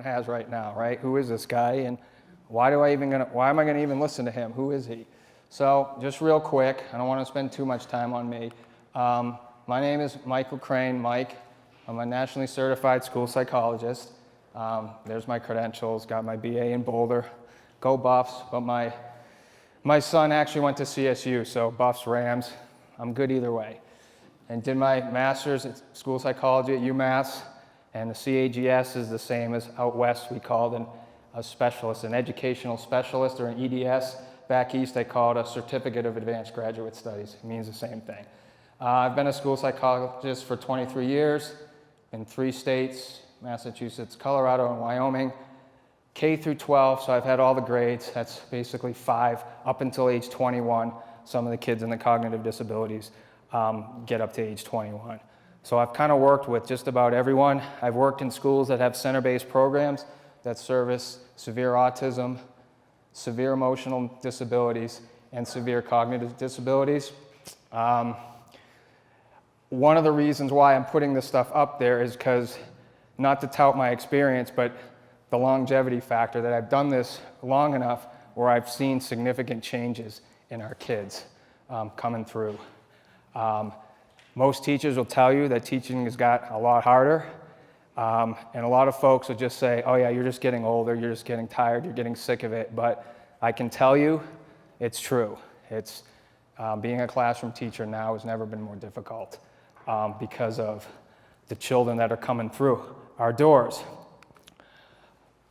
has right now, right? Who is this guy, and why am I going to even listen to him? Who is he? So just real quick, I don't want to spend too much time on me. My name is Michael Crane, Mike. I'm a nationally certified school psychologist. There's my credentials, got my BA in Boulder. Go Buffs, but my son actually went to CSU, so Buffs, Rams, I'm good either way. And did my master's in school psychology at UMass, and the CAGS is the same as out west. We call it a specialist, an educational specialist, or an EDS. Back east, they call it a Certificate of Advanced Graduate Studies. It means the same thing. I've been a school psychologist for 23 years in 3 states, Massachusetts, Colorado, and Wyoming. K through 12, so I've had all the grades. That's basically 5 up until age 21. Some of the kids in the cognitive disabilities get up to age 21. So I've kind of worked with just about everyone. I've worked in schools that have center-based programs that service severe autism, severe emotional disabilities, and severe cognitive disabilities. One of the reasons why I'm putting this stuff up there is because, not to tout my experience, but the longevity factor, that I've done this long enough where I've seen significant changes in our kids coming through. Most teachers will tell you that teaching has got a lot harder, and a lot of folks will just say, oh yeah, you're just getting older, you're just getting tired, you're getting sick of it, but I can tell you it's true. It's being a classroom teacher now has never been more difficult because of the children that are coming through our doors.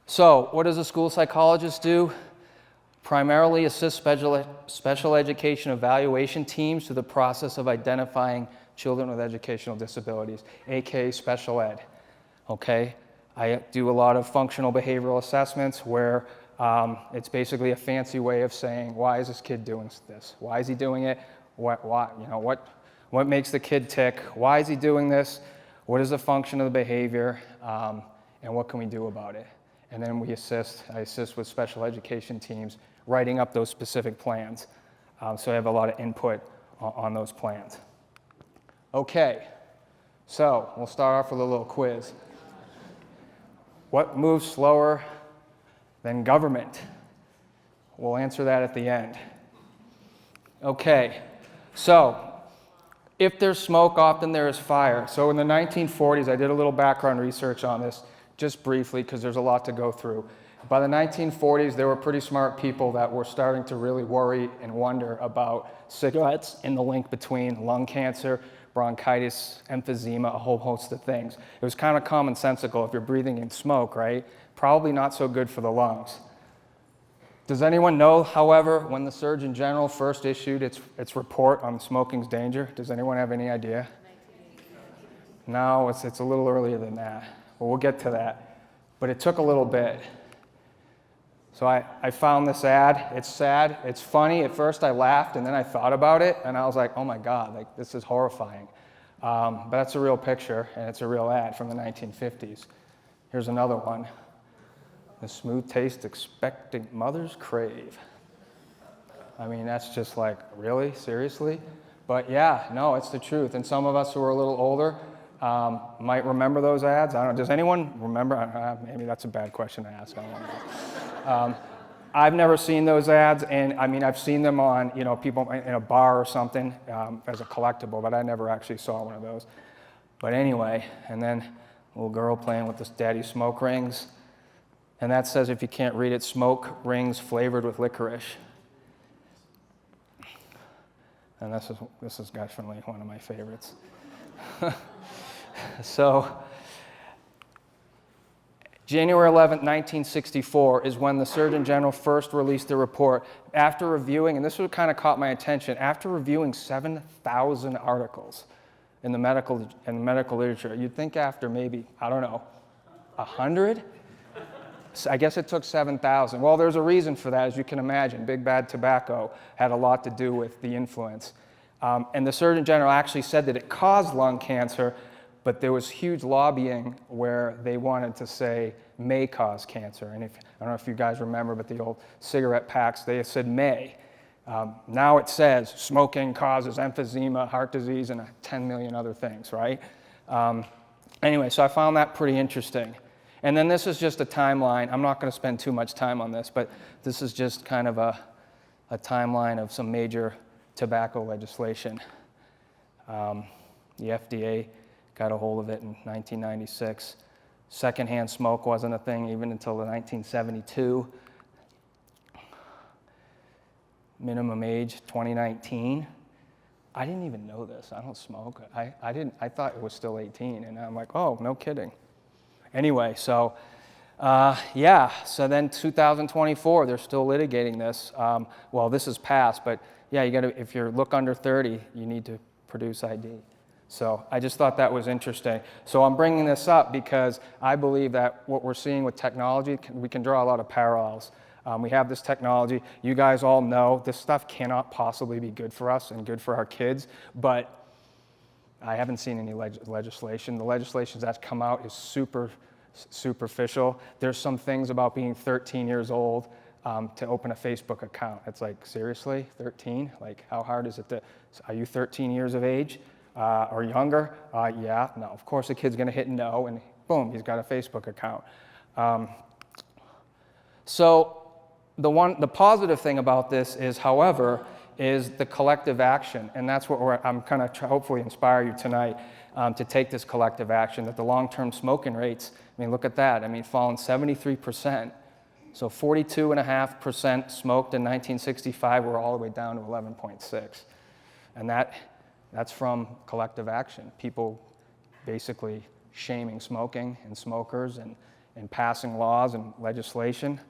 So what does a school psychologist do? Primarily assist special education evaluation teams through the process of identifying children with educational disabilities, aka special ed. Okay? I do a lot of functional behavioral assessments where it's basically a fancy way of saying, why is this kid doing this? Why is he doing it? What makes the kid tick? Why is he doing this? What is the function of the behavior? And what can we do about it? And then I assist with special education teams writing up those specific plans. So I have a lot of input on those plans. Okay, so we'll start off with a little quiz. What moves slower than government? We'll answer that at the end. Okay, so if there's smoke, often there is fire. So in the 1940s, I did a little background research on this, just briefly, because there's a lot to go through. By the 1940s, there were pretty smart people that were starting to really worry and wonder about cigarettes and the link between lung cancer, bronchitis, emphysema, a whole host of things. It was kind of commonsensical. If you're breathing in smoke, right? Probably not so good for the lungs. Does anyone know, however, when the Surgeon General first issued its report on smoking's danger? Does anyone have any idea? No, it's a little earlier than that. Well, we'll get to that. But it took a little bit. So I found this ad. It's sad. It's funny. At first I laughed, and then I thought about it, and I was like, oh my God, like this is horrifying. But that's a real picture, and it's a real ad from the 1950s. Here's another one. The smooth taste expectant mothers crave. I mean, that's just like, really? Seriously? But yeah, no, it's the truth. And some of us who are a little older might remember those ads. I don't know. Does anyone remember? Maybe that's a bad question to ask. I don't know. I've never seen those ads, and I mean, I've seen them on, people in a bar or something as a collectible, but I never actually saw one of those. But anyway, and then a little girl playing with this daddy smoke rings. And that says, if you can't read it, smoke rings flavored with licorice. And this is definitely one of my favorites. So, January 11th, 1964 is when the Surgeon General first released the report after reviewing, and this one kind of caught my attention, after reviewing 7,000 articles in the medical literature. You'd think after maybe, 100? I guess it took 7,000. Well, there's a reason for that, as you can imagine. Big bad tobacco had a lot to do with the influence. And the Surgeon General actually said that it caused lung cancer, but there was huge lobbying where they wanted to say may cause cancer. And I don't know if you guys remember, but the old cigarette packs, they said may. Now it says smoking causes emphysema, heart disease, and 10 million other things, right? Anyway, so I found that pretty interesting. And then this is just a timeline. I'm not going to spend too much time on this, but this is just kind of a timeline of some major tobacco legislation. The FDA got a hold of it in 1996. Secondhand smoke wasn't a thing even until 1972. Minimum age, 2019. I didn't even know this. I don't smoke. I thought it was still 18, and I'm like, oh, no kidding. Anyway, so so then 2024, they're still litigating this. Well, this is passed, but yeah, if you look under 30, you need to produce ID. So I just thought that was interesting. So I'm bringing this up because I believe that what we're seeing with technology, we can draw a lot of parallels. We have this technology. You guys all know this stuff cannot possibly be good for us and good for our kids, but I haven't seen any legislation. The legislation that's come out is superficial. There's some things about being 13 years old to open a Facebook account. It's like, seriously, 13? Like, how hard is it are you 13 years of age or younger? Yeah, no, of course a kid's gonna hit no, and boom, he's got a Facebook account. So the positive thing about this is, however, is the collective action, and that's what I'm kind of hopefully inspire you tonight to take this collective action, that the long-term smoking rates, I mean, look at that, I mean, fallen 73%, so 42.5% smoked in 1965, we're all the way down to 11.6, and that's from collective action, people basically shaming smoking and smokers and passing laws and legislation.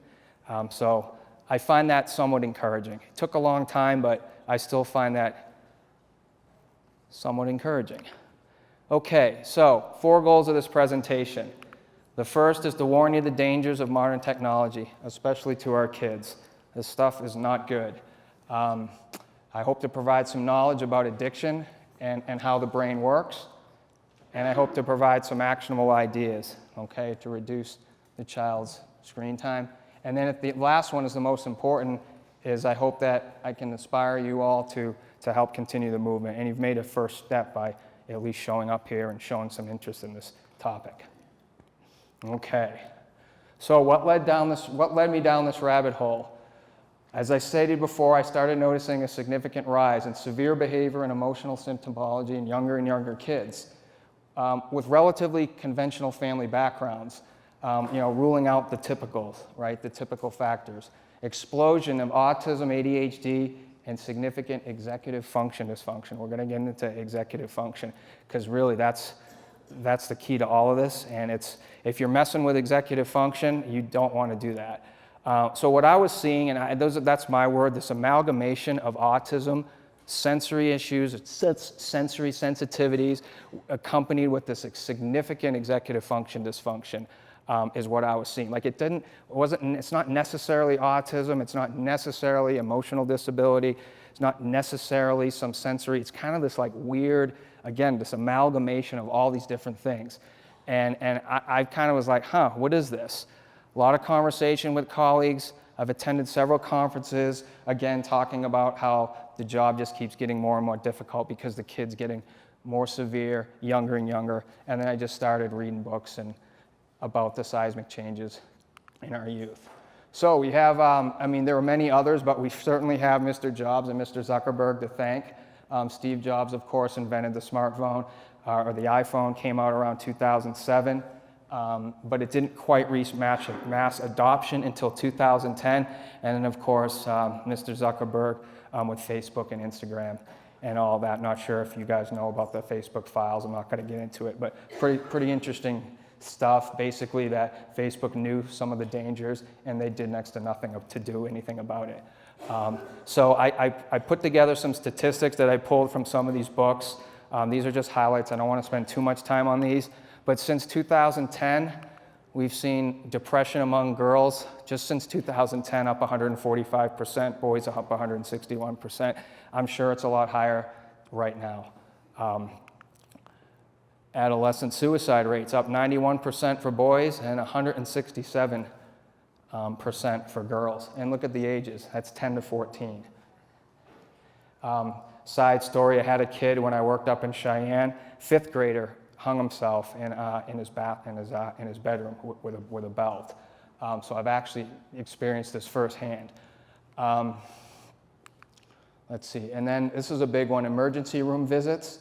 So I find that somewhat encouraging. It took a long time, but I still find that somewhat encouraging. Okay, so 4 goals of this presentation. The first is to warn you of the dangers of modern technology, especially to our kids. This stuff is not good. I hope to provide some knowledge about addiction and how the brain works, and I hope to provide some actionable ideas, okay, to reduce the child's screen time. And then the last one is the most important, is I hope that I can inspire you all to help continue the movement. And you've made a first step by at least showing up here and showing some interest in this topic. Okay, so what led me down this rabbit hole? As I stated before, I started noticing a significant rise in severe behavior and emotional symptomology in younger and younger kids with relatively conventional family backgrounds. Ruling out the typicals, right? The typical factors. Explosion of autism, ADHD, and significant executive function dysfunction. We're going to get into executive function because really that's the key to all of this. And if you're messing with executive function, you don't want to do that. So what I was seeing, and that's my word, this amalgamation of autism, sensory issues, sensory sensitivities, accompanied with this significant executive function dysfunction. Is what I was seeing. Like it's not necessarily autism, it's not necessarily emotional disability, it's not necessarily some sensory, it's kind of this like weird, again, this amalgamation of all these different things. And I kind of was like, what is this? A lot of conversation with colleagues. I've attended several conferences, again, talking about how the job just keeps getting more and more difficult because the kid's getting more severe, younger and younger. And then I just started reading books about the seismic changes in our youth. So we have, there are many others, but we certainly have Mr. Jobs and Mr. Zuckerberg to thank. Steve Jobs, of course, invented the smartphone, or the iPhone came out around 2007, but it didn't quite reach mass adoption until 2010. And then, of course, Mr. Zuckerberg with Facebook and Instagram and all that. Not sure if you guys know about the Facebook files. I'm not going to get into it, but pretty interesting stuff, basically, that Facebook knew some of the dangers and they did next to nothing to do anything about it. So I put together some statistics that I pulled from some of these books. These are just highlights. I don't want to spend too much time on these, but since 2010, we've seen depression among girls, just since 2010, up 145%, boys up 161%. I'm sure it's a lot higher right now. Adolescent suicide rates up 91% for boys and 167% for girls. And look at the ages, that's 10 to 14. Side story, I had a kid when I worked up in Cheyenne, 5th grader, hung himself in his bedroom with a belt. So I've actually experienced this firsthand. Let's see, and then this is a big one, emergency room visits,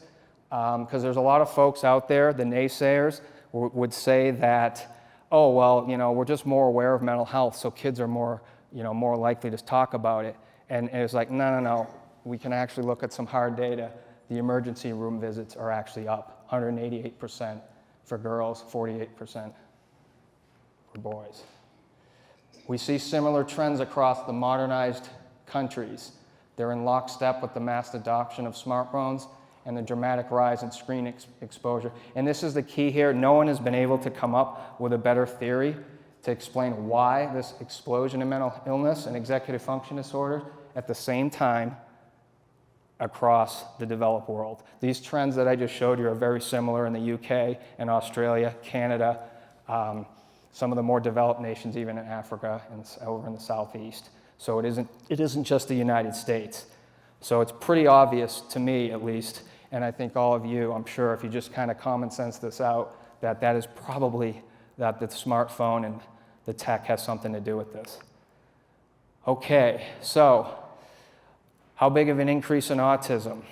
because there's a lot of folks out there, the naysayers, would say that, oh, well, we're just more aware of mental health, so kids are more likely to talk about it. And it's like, no, we can actually look at some hard data. The emergency room visits are actually up, 188% for girls, 48% for boys. We see similar trends across the modernized countries. They're in lockstep with the mass adoption of smartphones and the dramatic rise in screen exposure. And this is the key here. No one has been able to come up with a better theory to explain why this explosion in mental illness and executive function disorders at the same time across the developed world. These trends that I just showed you are very similar in the UK and Australia, Canada, some of the more developed nations, even in Africa and over in the Southeast. So it isn't just the United States. So it's pretty obvious to me, at least, and I think all of you, I'm sure, if you just kind of common sense this out, that is probably that the smartphone and the tech has something to do with this. Okay, so how big of an increase in autism?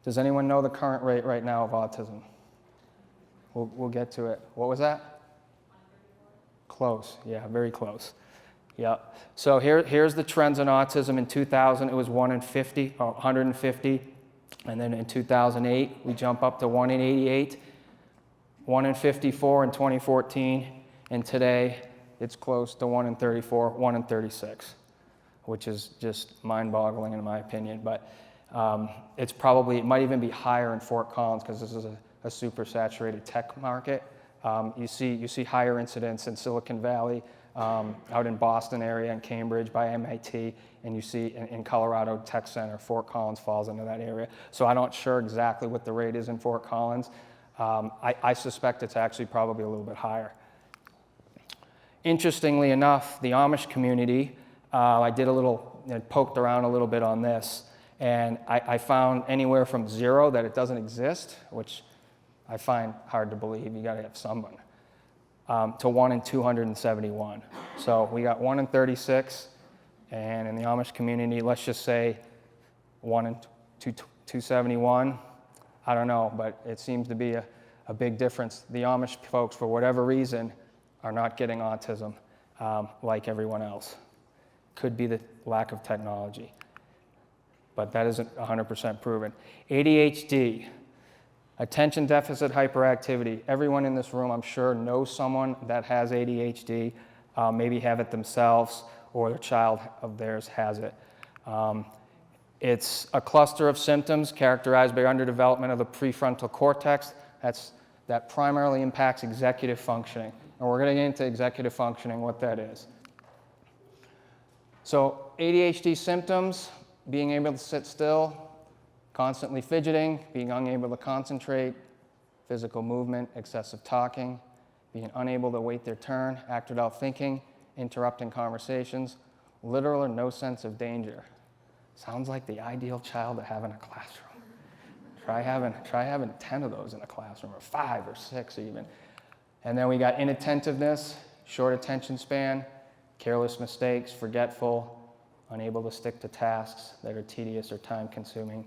Does anyone know the current rate right now of autism? We'll get to it. What was that? Close, yeah, very close. Yeah, so here's the trends in autism. In 2000, it was 1 in 50, or 150, and then in 2008, we jump up to 1 in 88, 1 in 54 in 2014, and today, it's close to 1 in 34, 1 in 36, which is just mind-boggling in my opinion, but it might even be higher in Fort Collins because this is a super saturated tech market. You see higher incidence in Silicon Valley, out in Boston area and Cambridge by MIT, and you see in Colorado Tech Center, Fort Collins falls into that area. So I'm not sure exactly what the rate is in Fort Collins. I suspect it's actually probably a little bit higher. Interestingly enough, the Amish community, I poked around a little bit on this, and I found anywhere from 0 that it doesn't exist, which I find hard to believe. You got to have someone. To 1 in 271. So we got 1 in 36, and in the Amish community, let's just say 1 in 271. I don't know, but it seems to be a big difference. The Amish folks, for whatever reason, are not getting autism like everyone else. Could be the lack of technology, but that isn't 100% proven. ADHD. Attention deficit hyperactivity. Everyone in this room, I'm sure, knows someone that has ADHD, maybe have it themselves, or a child of theirs has it. It's a cluster of symptoms characterized by underdevelopment of the prefrontal cortex. That primarily impacts executive functioning. And we're going to get into executive functioning, what that is. So ADHD symptoms, being able to sit still, constantly fidgeting, being unable to concentrate, physical movement, excessive talking, being unable to wait their turn, act without thinking, interrupting conversations, literal or no sense of danger. Sounds like the ideal child to have in a classroom. Try having 10 of those in a classroom, or 5 or 6 even. And then we got inattentiveness, short attention span, careless mistakes, forgetful, unable to stick to tasks that are tedious or time-consuming,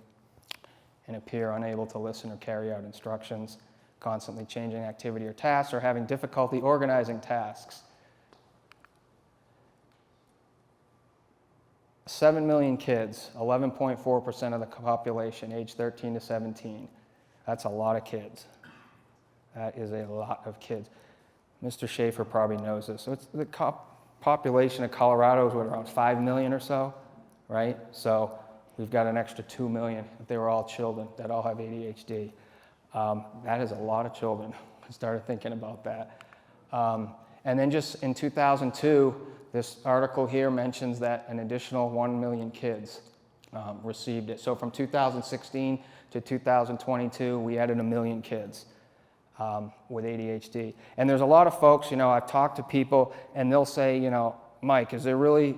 and appear unable to listen or carry out instructions, constantly changing activity or tasks, or having difficulty organizing tasks. 7 million kids, 11.4% of the population, age 13 to 17. That's a lot of kids. That is a lot of kids. Mr. Schaefer probably knows this. So it's the population of Colorado is around 5 million or so, right? So we've got an extra 2 million if they were all children that all have ADHD. That is a lot of children. I started thinking about that. And then just in 2002, this article here mentions that an additional 1 million kids received it. So from 2016 to 2022, we added 1 million kids with ADHD. And there's a lot of folks, I've talked to people, and they'll say, Mike, is there really,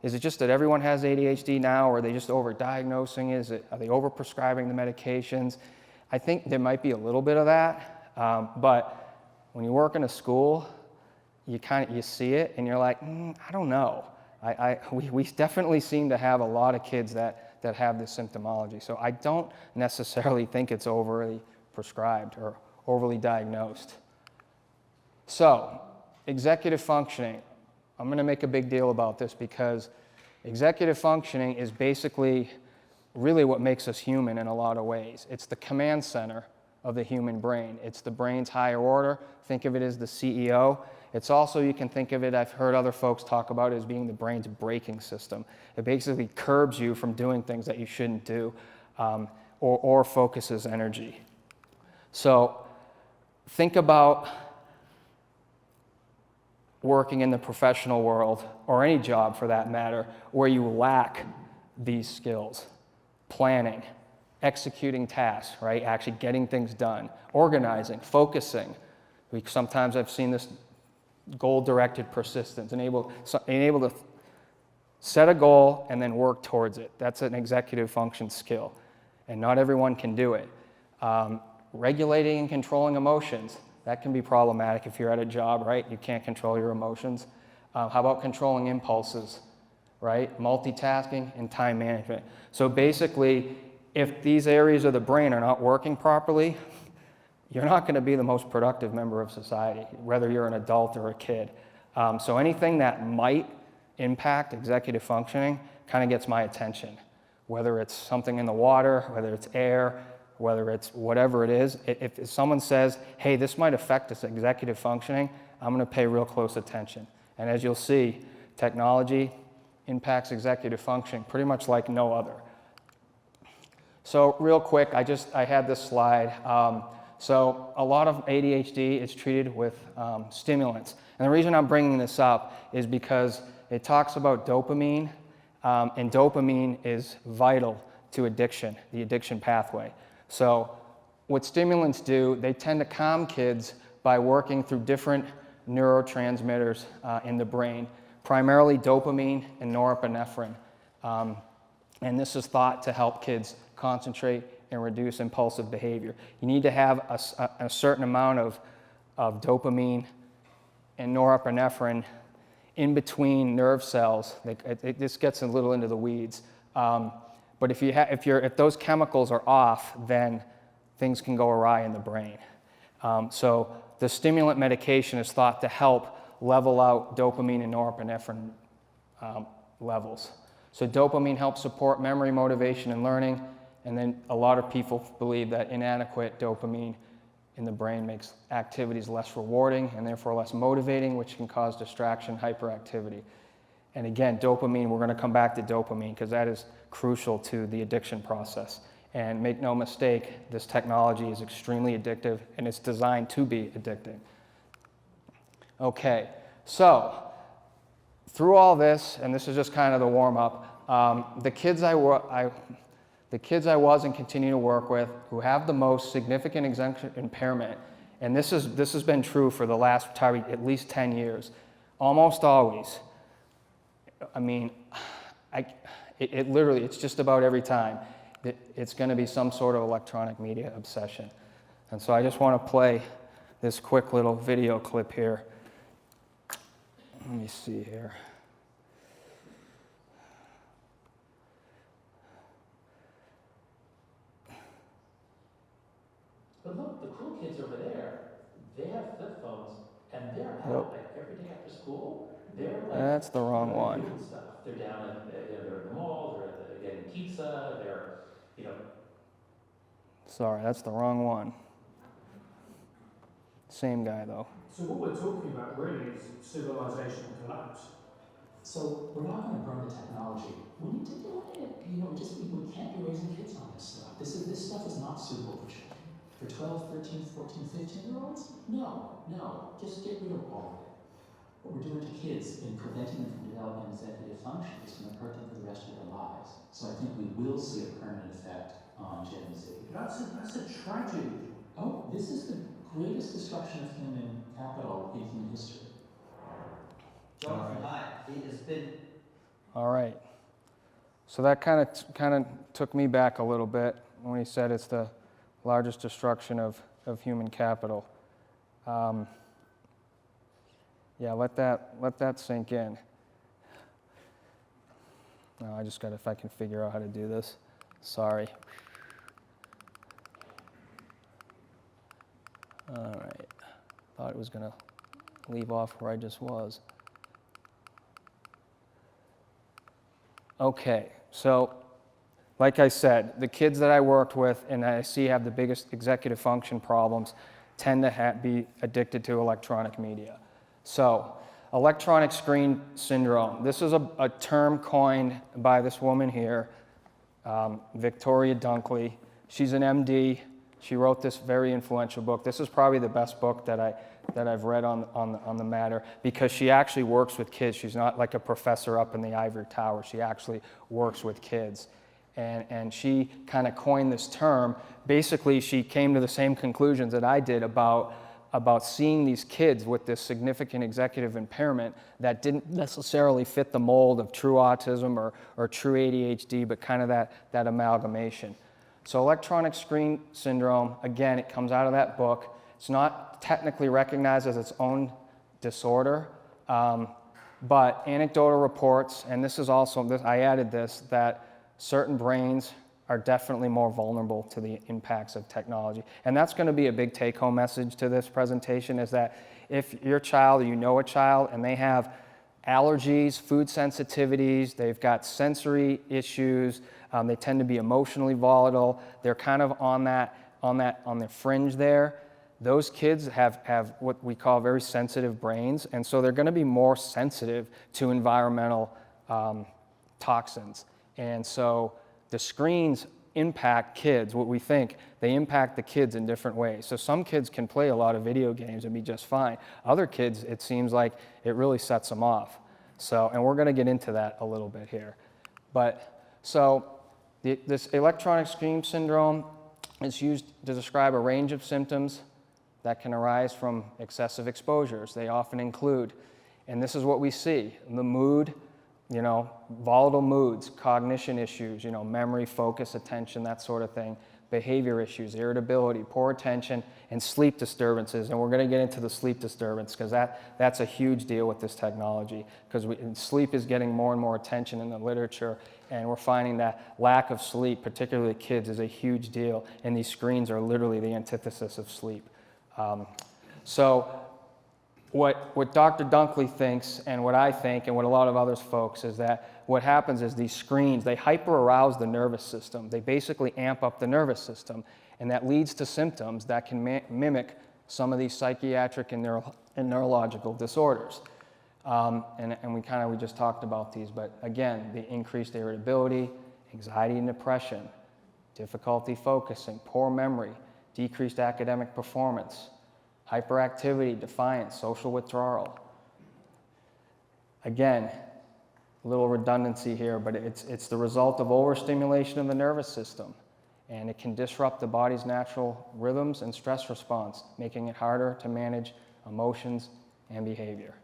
is it just that everyone has ADHD now, or are they just overdiagnosing? Are they overprescribing the medications? I think there might be a little bit of that, but when you work in a school, you see it and you're like, I don't know. We definitely seem to have a lot of kids that have this symptomology. So I don't necessarily think it's overly prescribed or overly diagnosed. So executive functioning. I'm going to make a big deal about this because executive functioning is basically really what makes us human in a lot of ways. It's the command center of the human brain. It's the brain's higher order. Think of it as the CEO. It's also, you can think of it, I've heard other folks talk about it as being the brain's braking system. It basically curbs you from doing things that you shouldn't do, or focuses energy. So think about working in the professional world, or any job for that matter, where you lack these skills. Planning, executing tasks, right? Actually getting things done, organizing, focusing. Sometimes I've seen this goal-directed persistence, and able to set a goal and then work towards it. That's an executive function skill, and not everyone can do it. Regulating and controlling emotions, that can be problematic if you're at a job, right? You can't control your emotions. How about controlling impulses, right? Multitasking and time management. So basically, if these areas of the brain are not working properly, you're not going to be the most productive member of society, whether you're an adult or a kid. So anything that might impact executive functioning kind of gets my attention, whether it's something in the water, whether it's air, whether it's whatever it is. If someone says, hey, this might affect this executive functioning, I'm going to pay real close attention. And as you'll see, technology impacts executive functioning pretty much like no other. So real quick, I had this slide. So a lot of ADHD is treated with stimulants. And the reason I'm bringing this up is because it talks about dopamine, and dopamine is vital to addiction, the addiction pathway. So what stimulants do, they tend to calm kids by working through different neurotransmitters in the brain, primarily dopamine and norepinephrine. And this is thought to help kids concentrate and reduce impulsive behavior. You need to have a certain amount of dopamine and norepinephrine in between nerve cells. This gets a little into the weeds. But if those chemicals are off, then things can go awry in the brain. So the stimulant medication is thought to help level out dopamine and norepinephrine levels. So dopamine helps support memory, motivation, and learning. And then a lot of people believe that inadequate dopamine in the brain makes activities less rewarding and therefore less motivating, which can cause distraction, hyperactivity. And again, dopamine, we're going to come back to dopamine because that is crucial to the addiction process. And make no mistake, this technology is extremely addictive and it's designed to be addicting. Okay, so through all this, and this is just kind of the warm-up, the kids I was and continue to work with who have the most significant executive impairment, and this has been true for the last at least 10 years, almost always. I mean, it literally, it's just about every time. It's going to be some sort of electronic media obsession. And so I just want to play this quick little video clip here. Let me see here. But look, the cool kids over there, they have flip phones, and they're out like every day after school. They're like That's the wrong one. doing stuff. They're down at they're in the mall. They're getting pizza. They're Sorry, that's the wrong one. Same guy though. So what we're talking about really is civilizational collapse. So we're not going to burn the technology. We need to delay it. We can't be raising kids on this stuff. This stuff is not suitable for children. For 12, 13, 14, 15-year-olds? No. Just get rid of all of it. What we're doing to kids in preventing them from developing executive function is going to hurt them for the rest of their lives. So I think we will see a permanent effect on Gen Z. That's a tragedy. Oh, this is the greatest destruction of human capital in human history. Jonathan, hi. It has been. All right. So that kind of took me back a little bit when he said it's the largest destruction of human capital. Yeah, let that sink in. No, I just got, if I can figure out how to do this. Sorry. All right. Thought it was going to leave off where I just was. Okay, so like I said, the kids that I worked with and I see have the biggest executive function problems tend to be addicted to electronic media. So, electronic screen syndrome. This is a term coined by this woman here, Victoria Dunkley. She's an MD. She wrote this very influential book. This is probably the best book that I've read on the matter, because she actually works with kids. She's not like a professor up in the ivory tower. She actually works with kids. And she kind of coined this term. Basically, she came to the same conclusions that I did about seeing these kids with this significant executive impairment that didn't necessarily fit the mold of true autism or true ADHD, but kind of that amalgamation. So electronic screen syndrome, again, it comes out of that book. It's not technically recognized as its own disorder, but anecdotal reports, and this is also, I added this, that certain brains are definitely more vulnerable to the impacts of technology. And that's going to be a big take-home message to this presentation, is that if your child, or you know a child, and they have allergies, food sensitivities, they've got sensory issues, they tend to be emotionally volatile, they're kind of on the fringe there. Those kids have what we call very sensitive brains, and so they're going to be more sensitive to environmental toxins. And so the screens impact kids, what we think, they impact the kids in different ways. So some kids can play a lot of video games and be just fine. Other kids, it seems like it really sets them off. So, and we're going to get into that a little bit here. But, so this electronic screen syndrome is used to describe a range of symptoms that can arise from excessive exposures. They often include, and this is what we see, the mood, volatile moods, cognition issues, memory, focus, attention, that sort of thing, behavior issues, irritability, poor attention, and sleep disturbances. And we're going to get into the sleep disturbance, because that's a huge deal with this technology, because sleep is getting more and more attention in the literature, and we're finding that lack of sleep, particularly kids, is a huge deal, and these screens are literally the antithesis of sleep. So what Dr. Dunkley thinks, and what I think, and what a lot of others folks, is that what happens is these screens, they hyper-arouse the nervous system. They basically amp up the nervous system, and that leads to symptoms that can mimic some of these psychiatric and neurological disorders. And we just talked about these, but again, the increased irritability, anxiety and depression, difficulty focusing, poor memory, decreased academic performance, hyperactivity, defiance, social withdrawal. Again, a little redundancy here, but it's the result of overstimulation of the nervous system, and it can disrupt the body's natural rhythms and stress response, making it harder to manage emotions and behavior.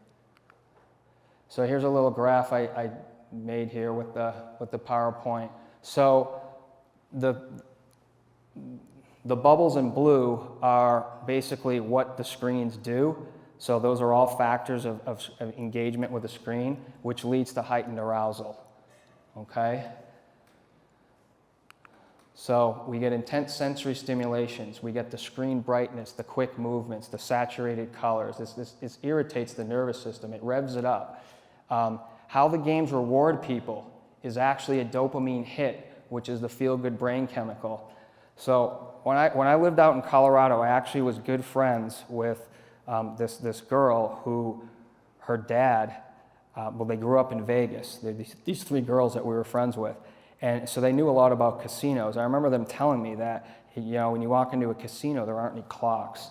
So here's a little graph I made here with the PowerPoint. So the bubbles in blue are basically what the screens do. So those are all factors of engagement with the screen, which leads to heightened arousal, okay? So we get intense sensory stimulations. We get the screen brightness, the quick movements, the saturated colors. This irritates the nervous system. It revs it up. How the games reward people is actually a dopamine hit, which is the feel-good brain chemical. So when I lived out in Colorado, I actually was good friends with this girl who, her dad, they grew up in Vegas. These three girls that we were friends with. And so they knew a lot about casinos. I remember them telling me that, when you walk into a casino, there aren't any clocks.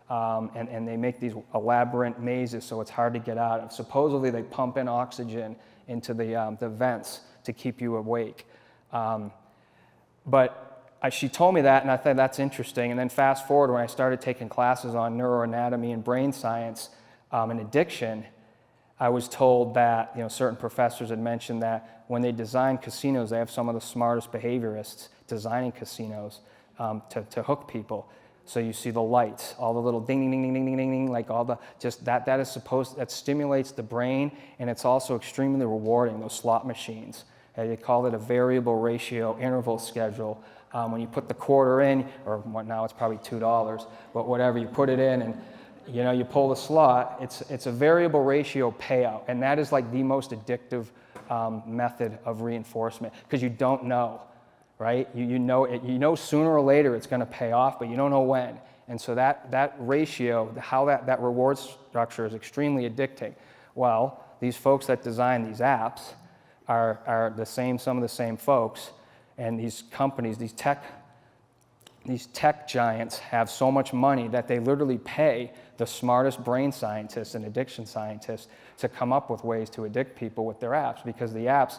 And they make these elaborate mazes so it's hard to get out of. Supposedly they pump in oxygen into the vents to keep you awake. But she told me that, and I thought that's interesting. And then fast forward, when I started taking classes on neuroanatomy and brain science and addiction, I was told that certain professors had mentioned that when they design casinos, they have some of the smartest behaviorists designing casinos. to hook people. So you see the lights, all the little ding, ding, ding, ding, ding, ding, ding, ding, like all the, just that is supposed, that stimulates the brain, and it's also extremely rewarding, those slot machines. They call it a variable ratio interval schedule. When you put the quarter in, or now it's probably $2, but whatever, you put it in and you pull the slot, it's a variable ratio payout, and that is like the most addictive method of reinforcement, because you don't know, right? You know sooner or later it's going to pay off, but you don't know when. And so that ratio, how that reward structure is extremely addicting. Well, these folks that design these apps are some of the same folks, and these companies, these tech giants have so much money that they literally pay the smartest brain scientists and addiction scientists to come up with ways to addict people with their apps, because the apps,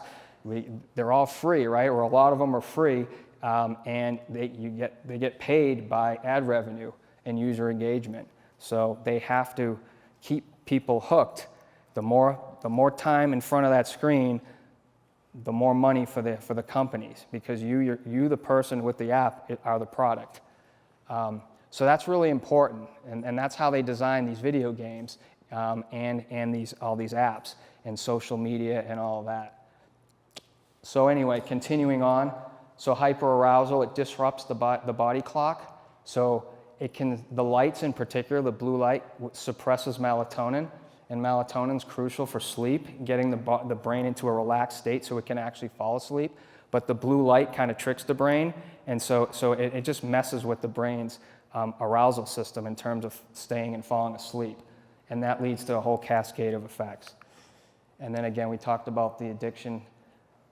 they're all free, right? Or a lot of them are free, and they get paid by ad revenue and user engagement. So they have to keep people hooked. The more time in front of that screen, the more money for the companies, because you the person with the app are the product. So that's really important, and that's how they design these video games and all these apps and social media and all of that. So anyway, continuing on, so hyperarousal, it disrupts the body clock. So the lights in particular, the blue light suppresses melatonin, and melatonin is crucial for sleep, getting the brain into a relaxed state so it can actually fall asleep. But the blue light kind of tricks the brain, and so it just messes with the brain's arousal system in terms of staying and falling asleep. And that leads to a whole cascade of effects. And then again, we talked about the addiction,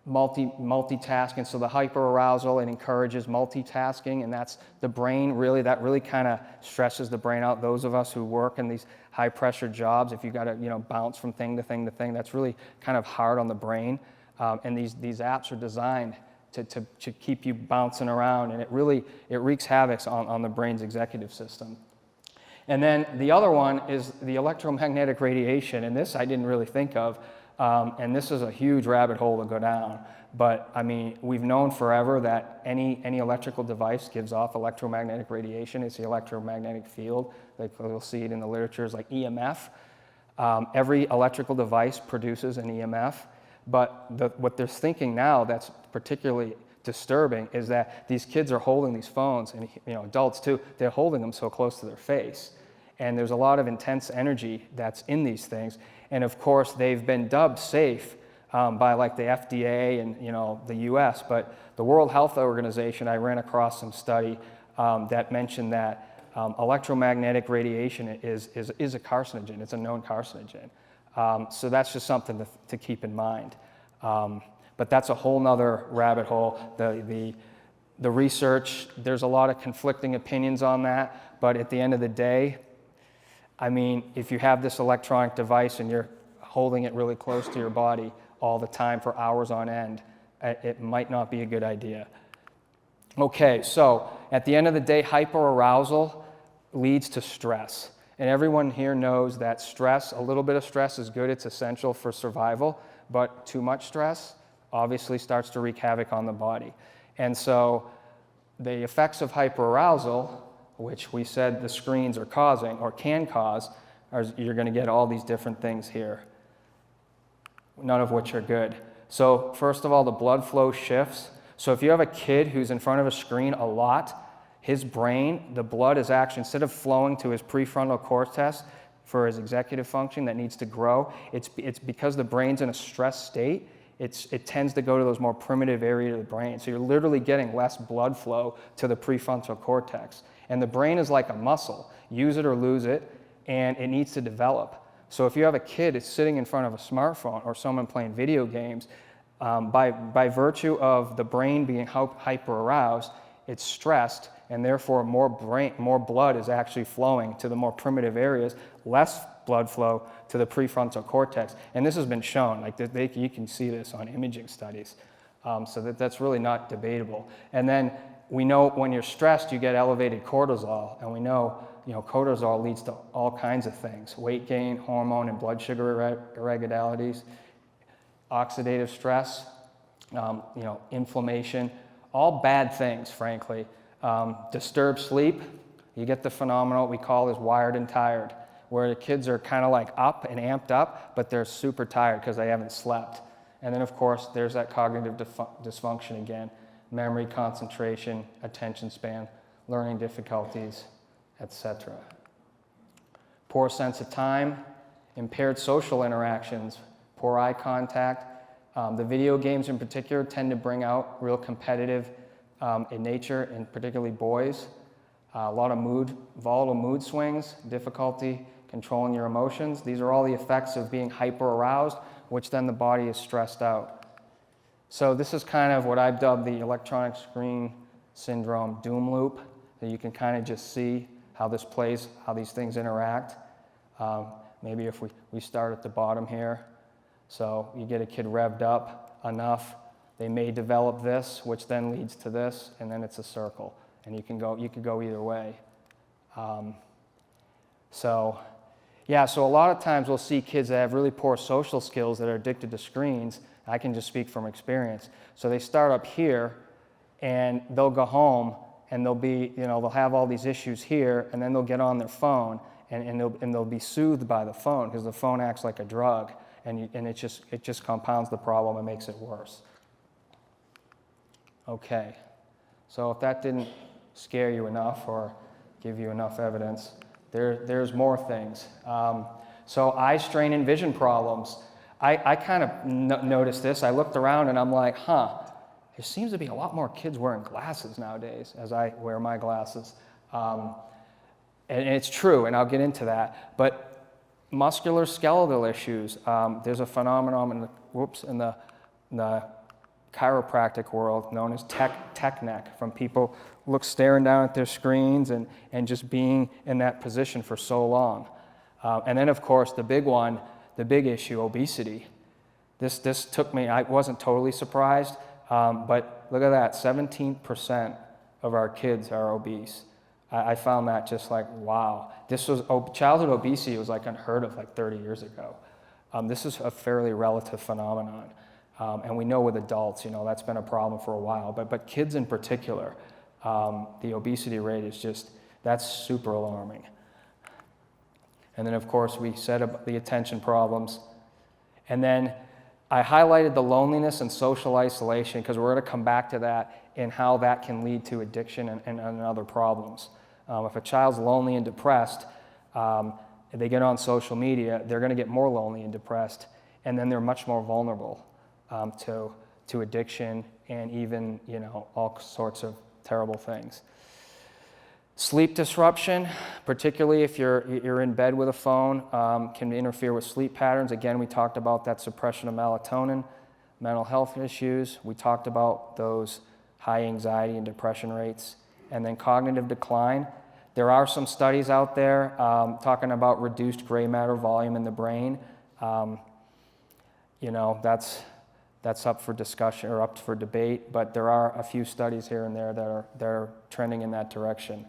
multitasking. So the hyperarousal, it encourages multitasking, and that's the brain that really kind of stresses the brain out. Those of us who work in these high pressure jobs, if you got to bounce from thing to thing to thing, that's really kind of hard on the brain. And these apps are designed to keep you bouncing around, and it wreaks havoc on the brain's executive system. And then the other one is the electromagnetic radiation, and this I didn't really think of. And this is a huge rabbit hole to go down. But I mean, we've known forever that any electrical device gives off electromagnetic radiation. It's the electromagnetic field. You'll see it in the literature as like EMF. Every electrical device produces an EMF. But what they're thinking now that's particularly disturbing is that these kids are holding these phones, and adults too, they're holding them so close to their face. And there's a lot of intense energy that's in these things. And of course, they've been dubbed safe by like the FDA and the U.S. But the World Health Organization, I ran across some study that mentioned that electromagnetic radiation is a carcinogen. It's a known carcinogen. So that's just something to keep in mind. But that's a whole nother rabbit hole. The research, there's a lot of conflicting opinions on that. But at the end of the day, I mean, if you have this electronic device and you're holding it really close to your body all the time for hours on end, it might not be a good idea. Okay, so at the end of the day, hyperarousal leads to stress. And everyone here knows that a little bit of stress is good, it's essential for survival, but too much stress obviously starts to wreak havoc on the body. And so the effects of hyperarousal, which we said the screens are causing or can cause, you're going to get all these different things here, none of which are good. So first of all, the blood flow shifts. So if you have a kid who's in front of a screen a lot, his brain, the blood is actually, instead of flowing to his prefrontal cortex for his executive function that needs to grow, it's because the brain's in a stress state, it tends to go to those more primitive areas of the brain. So you're literally getting less blood flow to the prefrontal cortex. And the brain is like a muscle. Use it or lose it, and it needs to develop. So if you have a kid that's sitting in front of a smartphone or someone playing video games, by virtue of the brain being hyper-aroused, it's stressed, and therefore more blood is actually flowing to the more primitive areas, less blood flow to the prefrontal cortex. And this has been shown. You can see this on imaging studies. So that's really not debatable. And then we know when you're stressed, you get elevated cortisol, and we know cortisol leads to all kinds of things: weight gain, hormone and blood sugar irregularities, oxidative stress, inflammation, all bad things, frankly. Disturbed sleep, you get the phenomenon we call as wired and tired, where the kids are kind of like up and amped up, but they're super tired because they haven't slept. And then, of course, there's that cognitive dysfunction again, memory, concentration, attention span, learning difficulties, etc. Poor sense of time, impaired social interactions, poor eye contact. The video games in particular tend to bring out real competitive in nature, and particularly boys. A lot of volatile mood swings, difficulty controlling your emotions. These are all the effects of being hyper-aroused, which then the body is stressed out. So this is kind of what I've dubbed the electronic screen syndrome doom loop. So you can kind of just see how this plays, how these things interact. Maybe if we start at the bottom here. So you get a kid revved up enough, they may develop this, which then leads to this, and then it's a circle. And you could go either way. So a lot of times we'll see kids that have really poor social skills that are addicted to screens. I can just speak from experience. So they start up here, and they'll go home, and they'll have all these issues here, and then they'll get on their phone, and they'll be soothed by the phone because the phone acts like a drug, and it just compounds the problem and makes it worse. Okay, so if that didn't scare you enough or give you enough evidence, there's more things. So eye strain and vision problems. I kind of noticed this. I looked around and I'm like, there seems to be a lot more kids wearing glasses nowadays as I wear my glasses. And it's true, and I'll get into that. But musculoskeletal issues, there's a phenomenon in the chiropractic world known as tech neck, from people staring down at their screens and just being in that position for so long. And then, of course, the big issue, obesity. This took me, I wasn't totally surprised, but look at that, 17% of our kids are obese. I found that just like, wow. Childhood obesity was like unheard of like 30 years ago. This is a fairly relative phenomenon. And we know with adults, that's been a problem for a while. But kids in particular, the obesity rate is that's super alarming. And then, of course, we said about the attention problems. And then I highlighted the loneliness and social isolation because we're going to come back to that and how that can lead to addiction and other problems. If a child's lonely and depressed, they get on social media, they're going to get more lonely and depressed, and then they're much more vulnerable to addiction and even, all sorts of terrible things. Sleep disruption, particularly if you're in bed with a phone, can interfere with sleep patterns. Again, we talked about that suppression of melatonin, mental health issues. We talked about those high anxiety and depression rates. And then cognitive decline. There are some studies out there talking about reduced gray matter volume in the brain. That's up for discussion or up for debate, but there are a few studies here and there that are trending in that direction.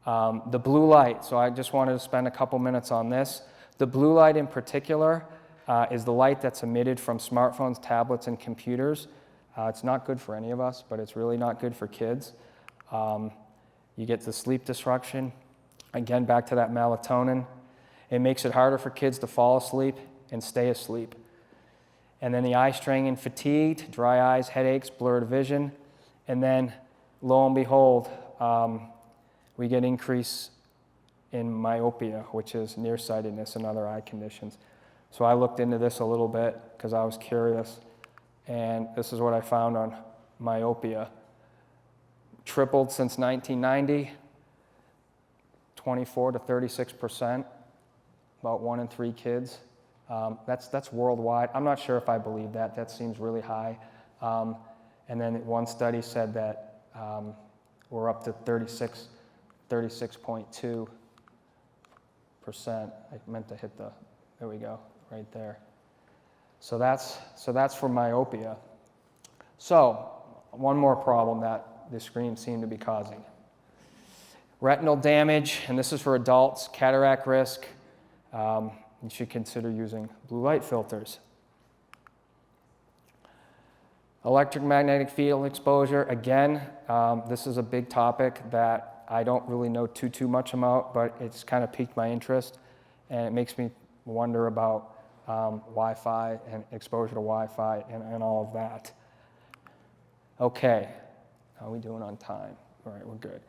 The blue light, so I just wanted to spend a couple minutes on this. The blue light in particular is the light that's emitted from smartphones, tablets, and computers. It's not good for any of us, but it's really not good for kids. You get the sleep disruption. Again, back to that melatonin. It makes it harder for kids to fall asleep and stay asleep. And then the eye strain and fatigue, dry eyes, headaches, blurred vision. And then, lo and behold, we get increase in myopia, which is nearsightedness and other eye conditions. So I looked into this a little bit because I was curious. And this is what I found on myopia. Tripled since 1990, 24 to 36%, about 1 in 3 kids. That's worldwide. I'm not sure if I believe that. That seems really high. And then one study said that we're up to 36.2%. I meant to hit there we go, right there. So that's for myopia. So one more problem that the screens seem to be causing. Retinal damage, and this is for adults, cataract risk. You should consider using blue light filters. Electromagnetic field exposure, again, this is a big topic that I don't really know too much about, but it's kind of piqued my interest, and it makes me wonder about Wi-Fi and exposure to Wi-Fi and all of that. Okay, how are we doing on time? All right, we're good.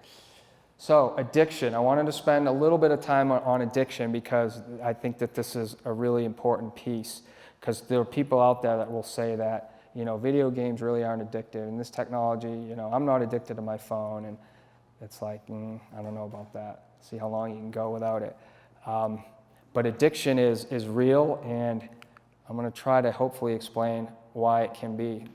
So addiction, I wanted to spend a little bit of time on addiction because I think that this is a really important piece, because there are people out there that will say that, you know, video games really aren't addictive, and this technology, you know, I'm not addicted to my phone, and it's like, I don't know about that. See how long you can go without it. But addiction is real, and I'm going to try to hopefully explain why it can be.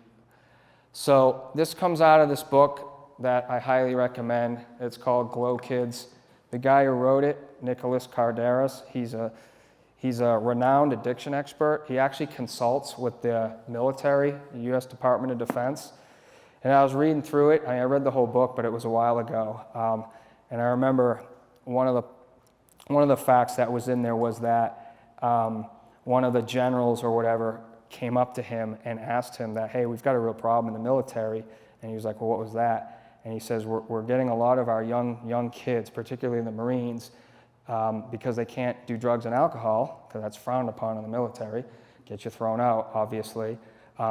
So this comes out of this book that I highly recommend. It's called Glow Kids. The guy who wrote it, Nicholas Carderas, he's a renowned addiction expert. He actually consults with the military, the U.S. Department of Defense. And I was reading through it. I read the whole book, but it was a while ago. And I remember one of the facts that was in there was that one of the generals or whatever came up to him and asked him that, hey, we've got a real problem in the military. And he was like, well, what was that? And he says, we're getting a lot of our young kids, particularly the Marines, because they can't do drugs and alcohol, because that's frowned upon in the military, get you thrown out, obviously.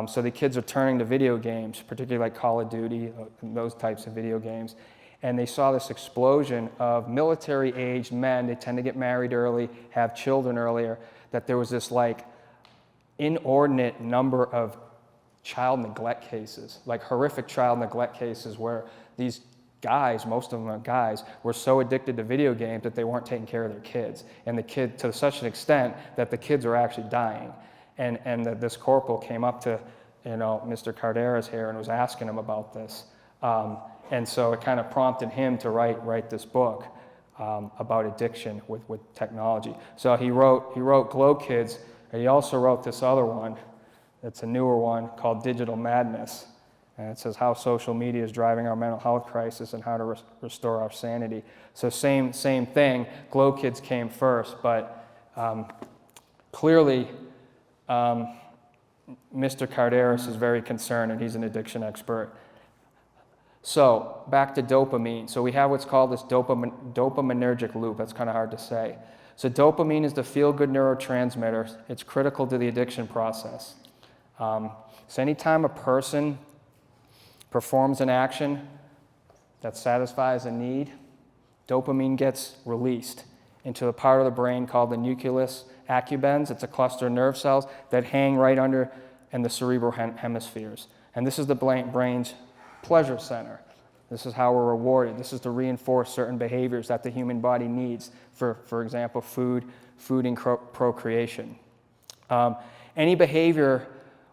So the kids are turning to video games, particularly like Call of Duty, those types of video games. And they saw this explosion of military-aged men. They tend to get married early, have children earlier, that there was this like inordinate number of child neglect cases, like horrific child neglect cases where these guys, most of them are guys, were so addicted to video games that they weren't taking care of their kids. And the kid, to such an extent that the kids are actually dying. And this corporal came up to, you know, Mr. Carderas here and was asking him about this. And so it kind of prompted him to write this book about addiction with technology. So he wrote Glow Kids, and he also wrote this other one. It's a newer one called Digital Madness. And it says how social media is driving our mental health crisis and how to restore our sanity. So same thing, Glow Kids came first, but clearly Mr. Carderas is very concerned, and he's an addiction expert. So back to dopamine. So we have what's called this dopaminergic loop. That's kind of hard to say. So dopamine is the feel-good neurotransmitter. It's critical to the addiction process. So anytime a person performs an action that satisfies a need, dopamine gets released into the part of the brain called the nucleus accumbens. It's a cluster of nerve cells that hang right under in the cerebral hemispheres. And this is the brain's pleasure center. This is how we're rewarded. This is to reinforce certain behaviors that the human body needs for example, food and procreation. Any behavior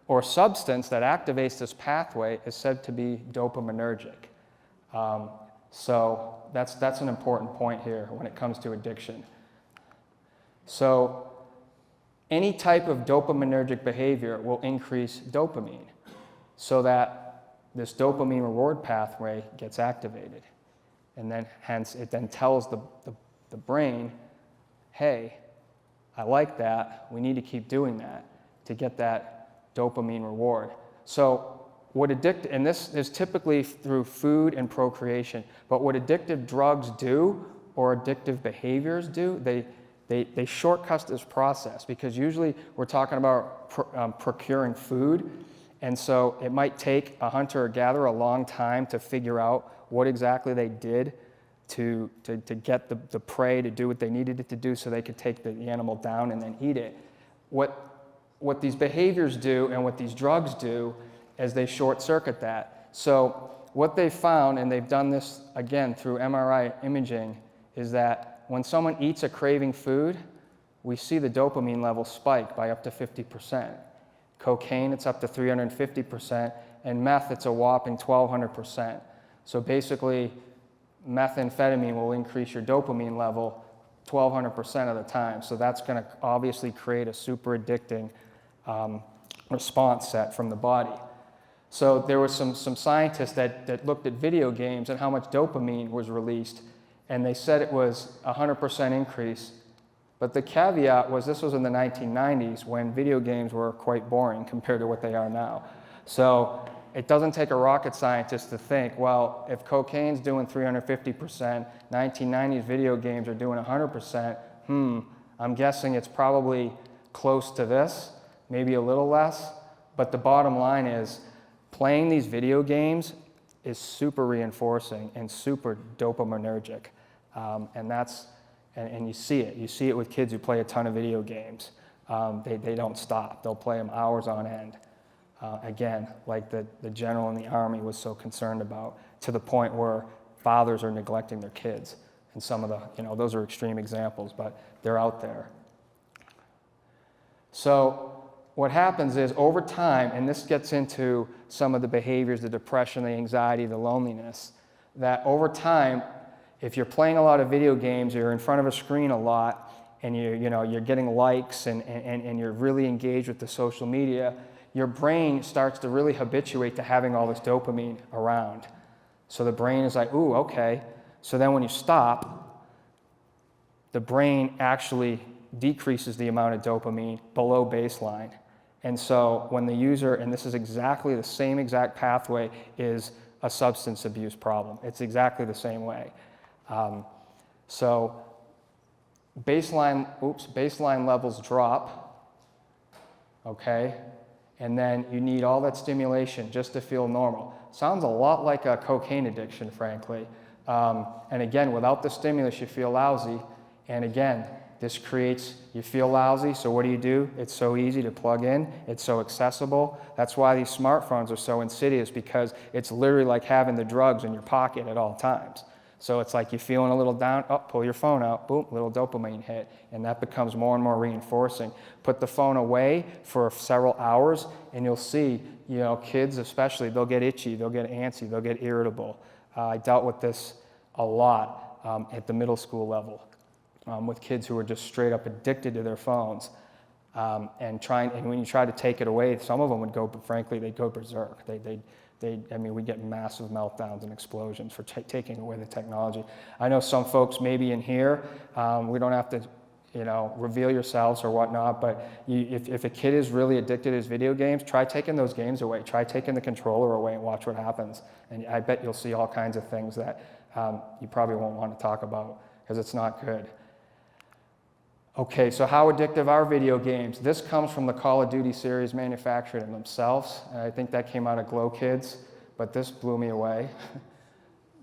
or substance that activates this pathway is said to be dopaminergic. So that's an important point here when it comes to addiction. So any type of dopaminergic behavior will increase dopamine so that this dopamine reward pathway gets activated. And then hence it then tells the brain, hey, I like that, we need to keep doing that to get that dopamine reward. So and this is typically through food and procreation, but what addictive drugs do or addictive behaviors do, they shortcut this process, because usually we're talking about procuring food, and so it might take a hunter or gatherer a long time to figure out what exactly they did to get the prey to do what they needed it to do so they could take the animal down and then eat it. What these behaviors do and what these drugs do is they short circuit that. So what they found, and they've done this again through MRI imaging, is that when someone eats a craving food, we see the dopamine level spike by up to 50%. Cocaine, it's up to 350%, and meth, it's a whopping 1,200%. So basically, methamphetamine will increase your dopamine level 1,200% of the time. So that's going to obviously create a super addicting response set from the body. So there was some scientists that looked at video games and how much dopamine was released, and they said it was 100% increase. But the caveat was this was in the 1990s when video games were quite boring compared to what they are now. So it doesn't take a rocket scientist to think, well, if cocaine's doing 350%, 1990s video games are doing 100%, I'm guessing it's probably close to this, maybe a little less. But the bottom line is, playing these video games is super reinforcing and super dopaminergic. And you see it. You see it with kids who play a ton of video games. They don't stop. They'll play them hours on end. Again, like the general in the Army was so concerned about, to the point where fathers are neglecting their kids. And some of the, those are extreme examples, but they're out there. So what happens is, over time, and this gets into some of the behaviors, the depression, the anxiety, the loneliness, that over time, if you're playing a lot of video games, you're in front of a screen a lot, and you're getting likes and you're really engaged with the social media, your brain starts to really habituate to having all this dopamine around. So the brain is like, ooh, okay. So then when you stop, the brain actually decreases the amount of dopamine below baseline. And so when the user, and this is exactly the same exact pathway, is a substance abuse problem. It's exactly the same way. So baseline levels drop, okay? And then you need all that stimulation just to feel normal. Sounds a lot like a cocaine addiction, frankly. And again, without the stimulus, you feel lousy. And again, this creates, you feel lousy, so what do? It's so easy to plug in. It's so accessible. That's why these smartphones are so insidious, because it's literally like having the drugs in your pocket at all times. So it's like you're feeling a little down, pull your phone out, boom, little dopamine hit, and that becomes more and more reinforcing. Put the phone away for several hours, and you'll see, kids especially, they'll get itchy, they'll get antsy, they'll get irritable. I dealt with this a lot at the middle school level with kids who are just straight up addicted to their phones. And when you try to take it away, some of them would go, frankly, they'd go berserk. We get massive meltdowns and explosions for taking away the technology. I know some folks maybe in here, we don't have to, reveal yourselves or whatnot, but if a kid is really addicted to his video games, try taking those games away. Try taking the controller away and watch what happens. And I bet you'll see all kinds of things that you probably won't want to talk about, because it's not good. Okay, so how addictive are video games? This comes from the Call of Duty series manufactured in themselves, and I think that came out of Glow Kids, but this blew me away.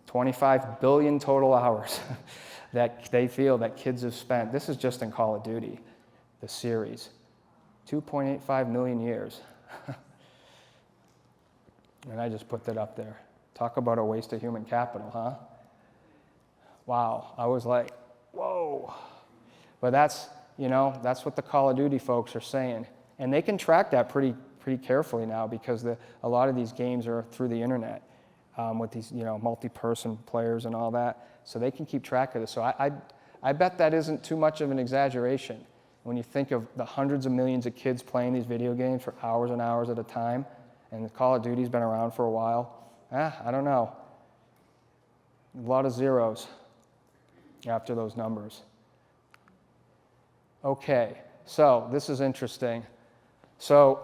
25 billion total hours that they feel that kids have spent. This is just in Call of Duty, the series. 2.85 million years. And I just put that up there. Talk about a waste of human capital, huh? Wow, I was like, whoa. But that's what the Call of Duty folks are saying. And they can track that pretty carefully now, because a lot of these games are through the internet with these, multi-person players and all that. So they can keep track of this. So I bet that isn't too much of an exaggeration when you think of the hundreds of millions of kids playing these video games for hours and hours at a time. And the Call of Duty's been around for a while. I don't know. A lot of zeros after those numbers. Okay, so this is interesting. So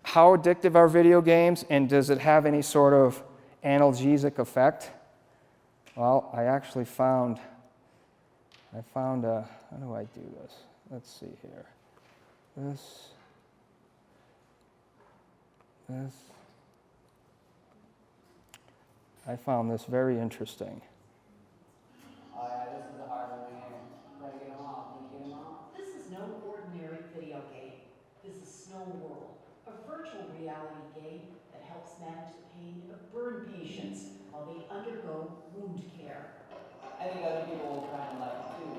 how addictive are video games, and does it have any sort of analgesic effect? Well, I actually found how do I do this? Let's see here. This. I found this very interesting. This is a hard one, man. Try to get them all. Can you get them all? This is no ordinary video game. This is Snow World, a virtual reality game that helps manage the pain of burn patients while they undergo wound care. I think other people will kind of like it too.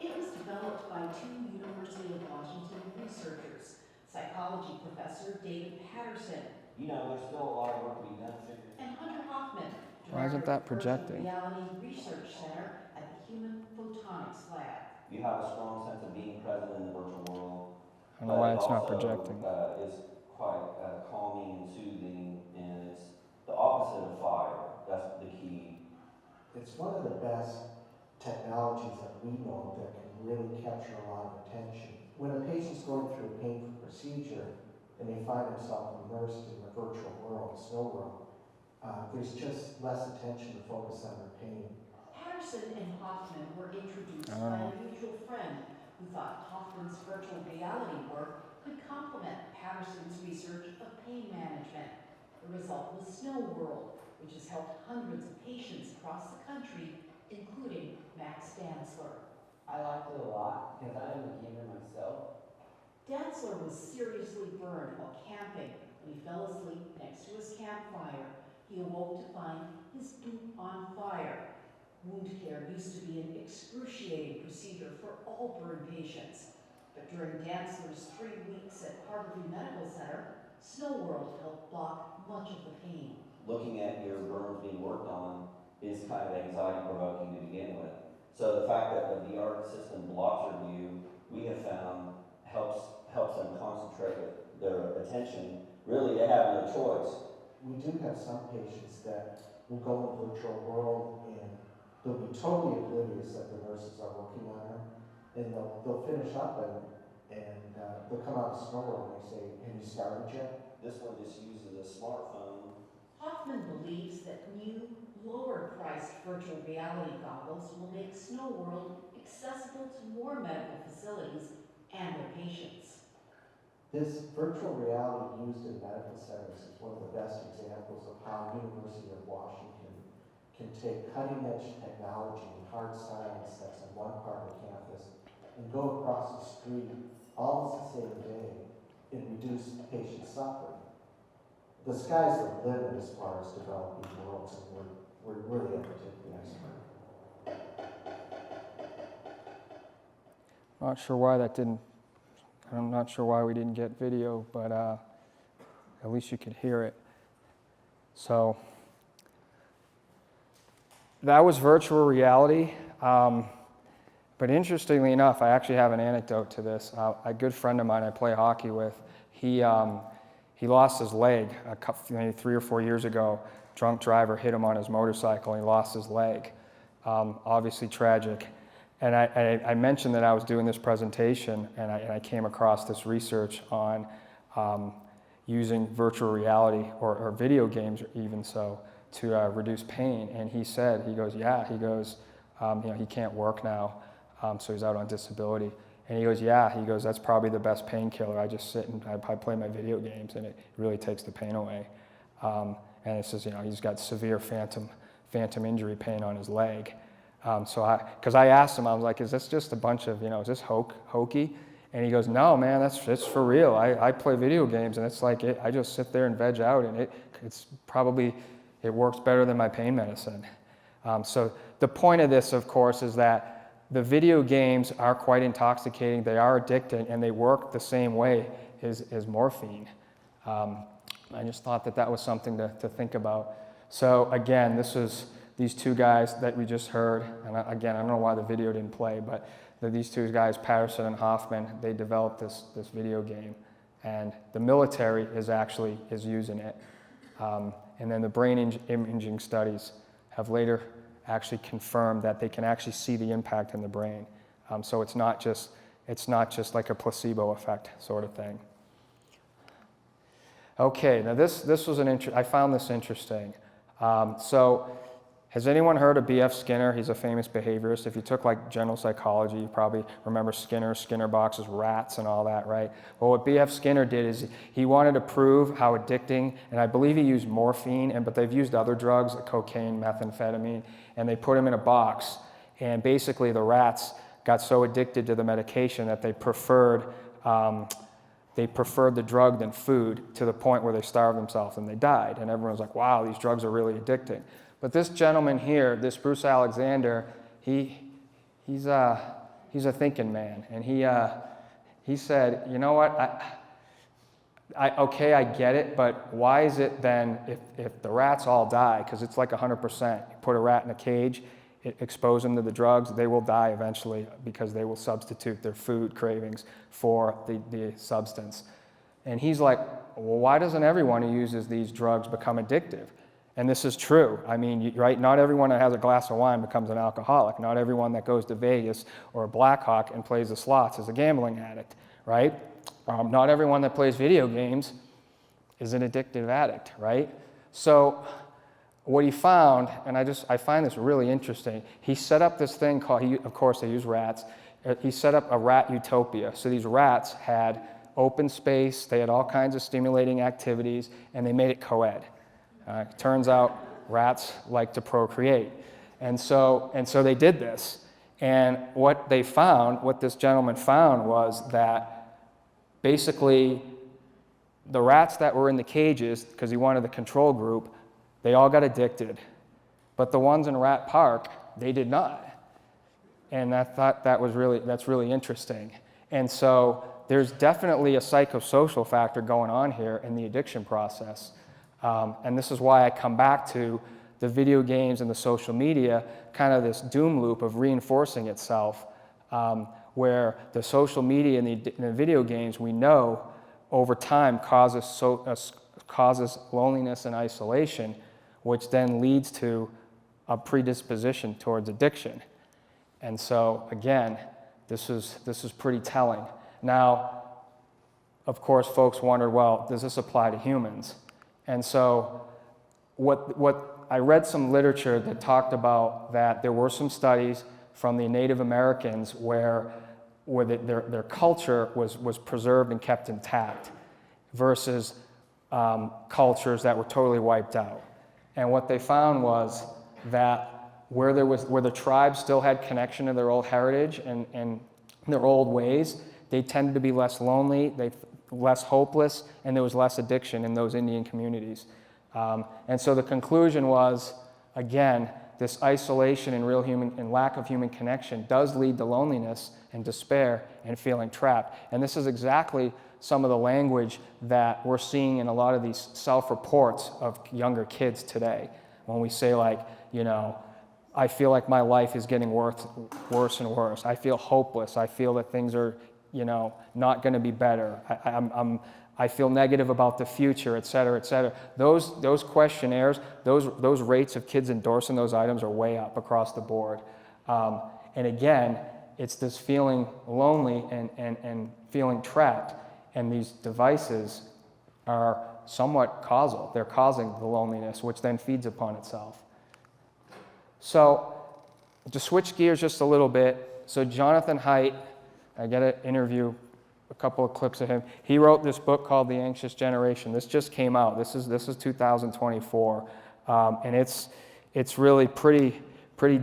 It was developed by two University of Washington researchers, psychology professor David Patterson There's still a lot of work to be done. and Hunter Hoffman, Why isn't director that of the Virtual projecting? Reality Research Center at the Human Photonics Lab. You have a strong sense of being present in the virtual world. I don't know why it's not projecting. It's quite calming and soothing, and it's the opposite of fire. That's the key. It's one of the best technologies that we know that can really capture a lot of attention. When a patient's going through a painful procedure, and they find themselves immersed in the virtual world, snow world, there's just less attention to focus on their pain. Patterson and Hoffman were introduced by a mutual friend who thought Hoffman's virtual reality work could complement Patterson's research of pain management. The result was Snow World, which has helped hundreds of patients across the country, including Max Dantzler. I liked it a lot because I am a gamer myself. Dantzler was seriously burned while camping when he fell asleep next to his campfire. He awoke to find his boot on fire. Wound care used to be an excruciating procedure for all burn patients. But during Dantzler's 3 weeks at Harborview Medical Center, Snow World helped block much of the pain. Looking at your burns being worked on is kind of anxiety provoking to begin with. So the fact that the VR system blocks your view, we have found helps them concentrate their attention. Really, they have no choice. We do have some patients that will go in the virtual world and they'll be totally oblivious that the nurses are working on them, and they'll finish up and they'll come out of snow world and they say, "Have you started yet?" This one just uses a smartphone. Hoffman believes that new, lower-priced virtual reality goggles will make Snow World accessible to more medical facilities and their patients. This virtual reality used in medical centers is one of the best examples of how University of Washington can take cutting-edge technology and hard science that's in one part of the campus and go across the street almost the same day and reduce patient suffering. The sky's the limit as far as developing worlds, and we're really at the tip of the iceberg. Not sure why that didn't, I'm not sure why we didn't get video, but at least you could hear it. So that was virtual reality. But interestingly enough, I actually have an anecdote to this. A good friend of mine I play hockey with, he lost his leg maybe 3 or 4 years ago. Drunk driver hit him on his motorcycle and he lost his leg. Obviously tragic. And I mentioned that I was doing this presentation, and I came across this research on using virtual reality or video games even so to reduce pain. And he said, he goes, he can't work now, so he's out on disability. And he goes, that's probably the best painkiller. I just sit and I play my video games, and it really takes the pain away. And it says, he's got severe phantom injury pain on his leg. Because I asked him, I was like, is this just a bunch of, is this hokey? And he goes, no, man, it's for real. I play video games, and it's like, I just sit there and veg out, and it works better than my pain medicine. So the point of this, of course, is that the video games are quite intoxicating, they are addicting, and they work the same way as morphine. I just thought that was something to think about. So again, this was these two guys that we just heard, and again, I don't know why the video didn't play, but these two guys, Patterson and Hoffman, they developed this video game, and the military is using it. And then the brain imaging studies have later actually confirmed that they can actually see the impact in the brain. So it's not just like a placebo effect sort of thing. Okay, now this was I found this interesting. So has anyone heard of B.F. Skinner? He's a famous behaviorist. If you took like general psychology, you probably remember Skinner boxes, rats and all that, right? Well, what B.F. Skinner did is he wanted to prove how addicting, and I believe he used morphine, but they've used other drugs, like cocaine, methamphetamine, and they put them in a box. And basically the rats got so addicted to the medication that they preferred the drug than food, to the point where they starved themselves and they died. And everyone's like, wow, these drugs are really addicting. But this gentleman here, this Bruce Alexander, he's a thinking man, and he said, you know what, I get it, but why is it then if the rats all die, because it's like 100%, you put a rat in a cage, expose them to the drugs, they will die eventually because they will substitute their food cravings for the substance. And he's like, well, why doesn't everyone who uses these drugs become addictive? And this is true. I mean, right? Not everyone that has a glass of wine becomes an alcoholic. Not everyone that goes to Vegas or Blackhawk and plays the slots is a gambling addict, right? not everyone that plays video games is an addictive addict, right? So what he found, and I find this really interesting, he set up this thing called, of course they use rats, he set up a rat utopia. So these rats had open space, they had all kinds of stimulating activities, and they made it co-ed. Turns out rats like to procreate. And so they did this. And what this gentleman found was that basically the rats that were in the cages, because he wanted the control group, they all got addicted. But the ones in Rat Park, they did not. And I thought that's really interesting. And so there's definitely a psychosocial factor going on here in the addiction process. And this is why I come back to the video games and the social media, kind of this doom loop of reinforcing itself, where the social media and the video games, we know over time causes loneliness and isolation, which then leads to a predisposition towards addiction. And so again, this is pretty telling. Now, of course, folks wondered, well, does this apply to humans? And so I read some literature that talked about that there were some studies from the Native Americans where their culture was preserved and kept intact versus cultures that were totally wiped out. And what they found was that where the tribes still had connection to their old heritage and their old ways, they tended to be less lonely, less hopeless, and there was less addiction in those Indian communities. And so the conclusion was, again, this isolation and lack of human connection does lead to loneliness and despair and feeling trapped. And this is exactly some of the language that we're seeing in a lot of these self-reports of younger kids today. When we say like, I feel like my life is getting worse and worse. I feel hopeless. I feel that things are, not going to be better. I feel negative about the future, et cetera, et cetera. Those questionnaires, those rates of kids endorsing those items are way up across the board. And again, it's this feeling lonely and feeling trapped. And these devices are somewhat causal. They're causing the loneliness, which then feeds upon itself. So to switch gears just a little bit, so Jonathan Haidt, I got to interview a couple of clips of him. He wrote this book called The Anxious Generation. This just came out. This is 2024, and it's really pretty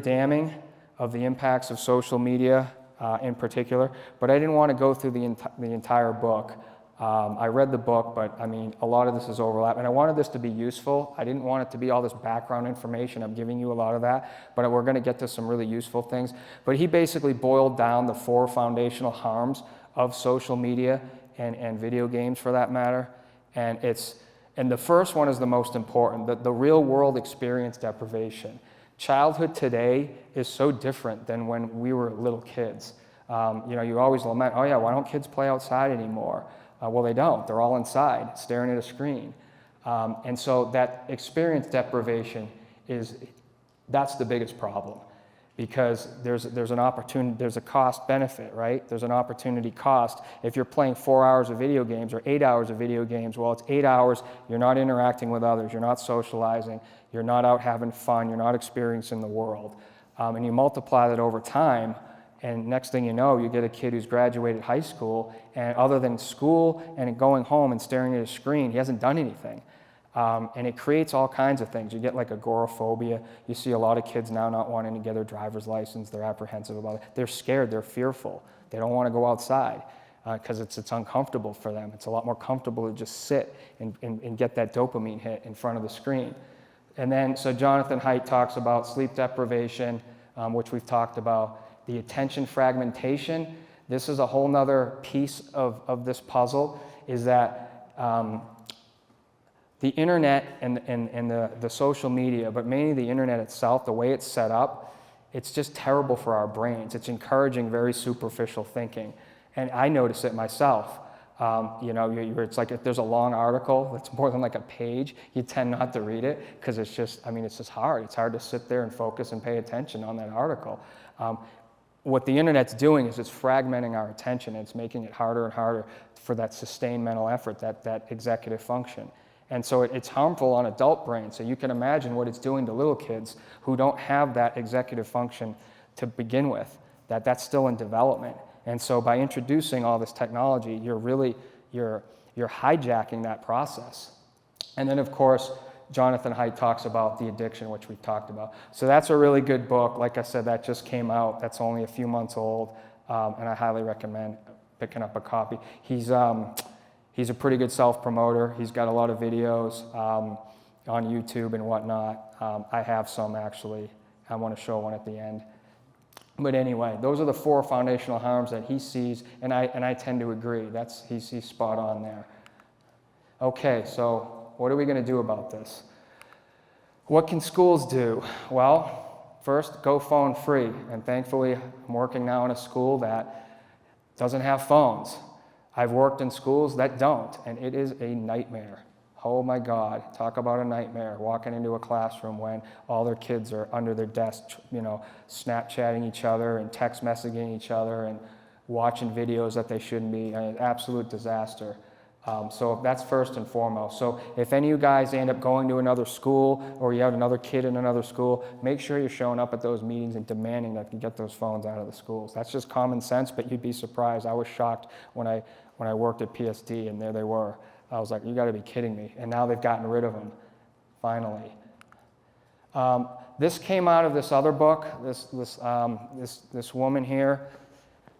damning of the impacts of social media in particular. But I didn't want to go through the entire book. I read the book, but I mean, a lot of this is overlap, and I wanted this to be useful. I didn't want it to be all this background information. I'm giving you a lot of that, but we're going to get to some really useful things. But he basically boiled down the 4 foundational harms of social media and video games, for that matter. And the first one is the most important, the real world experience deprivation. Childhood today is so different than when we were little kids. You always lament, oh yeah, why don't kids play outside anymore? Well, they don't. They're all inside, staring at a screen. And so that experience deprivation that's the biggest problem, because there's an opportunity, there's a cost benefit, right? There's an opportunity cost. If you're playing 4 hours of video games or 8 hours of video games, well, it's 8 hours, you're not interacting with others, you're not socializing, you're not out having fun, you're not experiencing the world. And you multiply that over time, and next thing you know, you get a kid who's graduated high school, and other than school and going home and staring at a screen, he hasn't done anything. And it creates all kinds of things. You get like agoraphobia. You see a lot of kids now not wanting to get their driver's license. They're apprehensive about it. They're scared. They're fearful. They don't want to go outside because it's uncomfortable for them. It's a lot more comfortable to just sit and get that dopamine hit in front of the screen. And then, so Jonathan Haidt talks about sleep deprivation, which we've talked about. The attention fragmentation, this is a whole nother piece of this puzzle, is that the internet and the social media, but mainly the internet itself, the way it's set up, it's just terrible for our brains. It's encouraging very superficial thinking. And I notice it myself. It's like if there's a long article that's more than like a page, you tend not to read it because it's just hard. It's hard to sit there and focus and pay attention on that article. what the internet's doing is it's fragmenting our attention. It's making it harder and harder for that sustained mental effort, that executive function. And so it's harmful on adult brains. So you can imagine what it's doing to little kids who don't have that executive function to begin with, that's still in development. And so by introducing all this technology, you're hijacking that process. And then, of course, Jonathan Haidt talks about the addiction, which we've talked about. So that's a really good book. Like I said, that just came out. That's only a few months old, and I highly recommend picking up a copy. He's a pretty good self-promoter. He's got a lot of videos on YouTube and whatnot. I have some, actually. I want to show one at the end. But anyway, those are the 4 foundational harms that he sees, and I tend to agree. He's spot on there. Okay, so what are we going to do about this? What can schools do? Well, first, go phone free. And thankfully, I'm working now in a school that doesn't have phones. I've worked in schools that don't, and it is a nightmare. Oh my God, talk about a nightmare, walking into a classroom when all their kids are under their desk, Snapchatting each other and text messaging each other and watching videos that they shouldn't be, an absolute disaster. So that's first and foremost. So if any of you guys end up going to another school or you have another kid in another school, make sure you're showing up at those meetings and demanding that you get those phones out of the schools. That's just common sense, but you'd be surprised. I was shocked when I worked at PSD, and there they were. I was like, you got to be kidding me. And now they've gotten rid of them, finally. This came out of this other book, this woman here.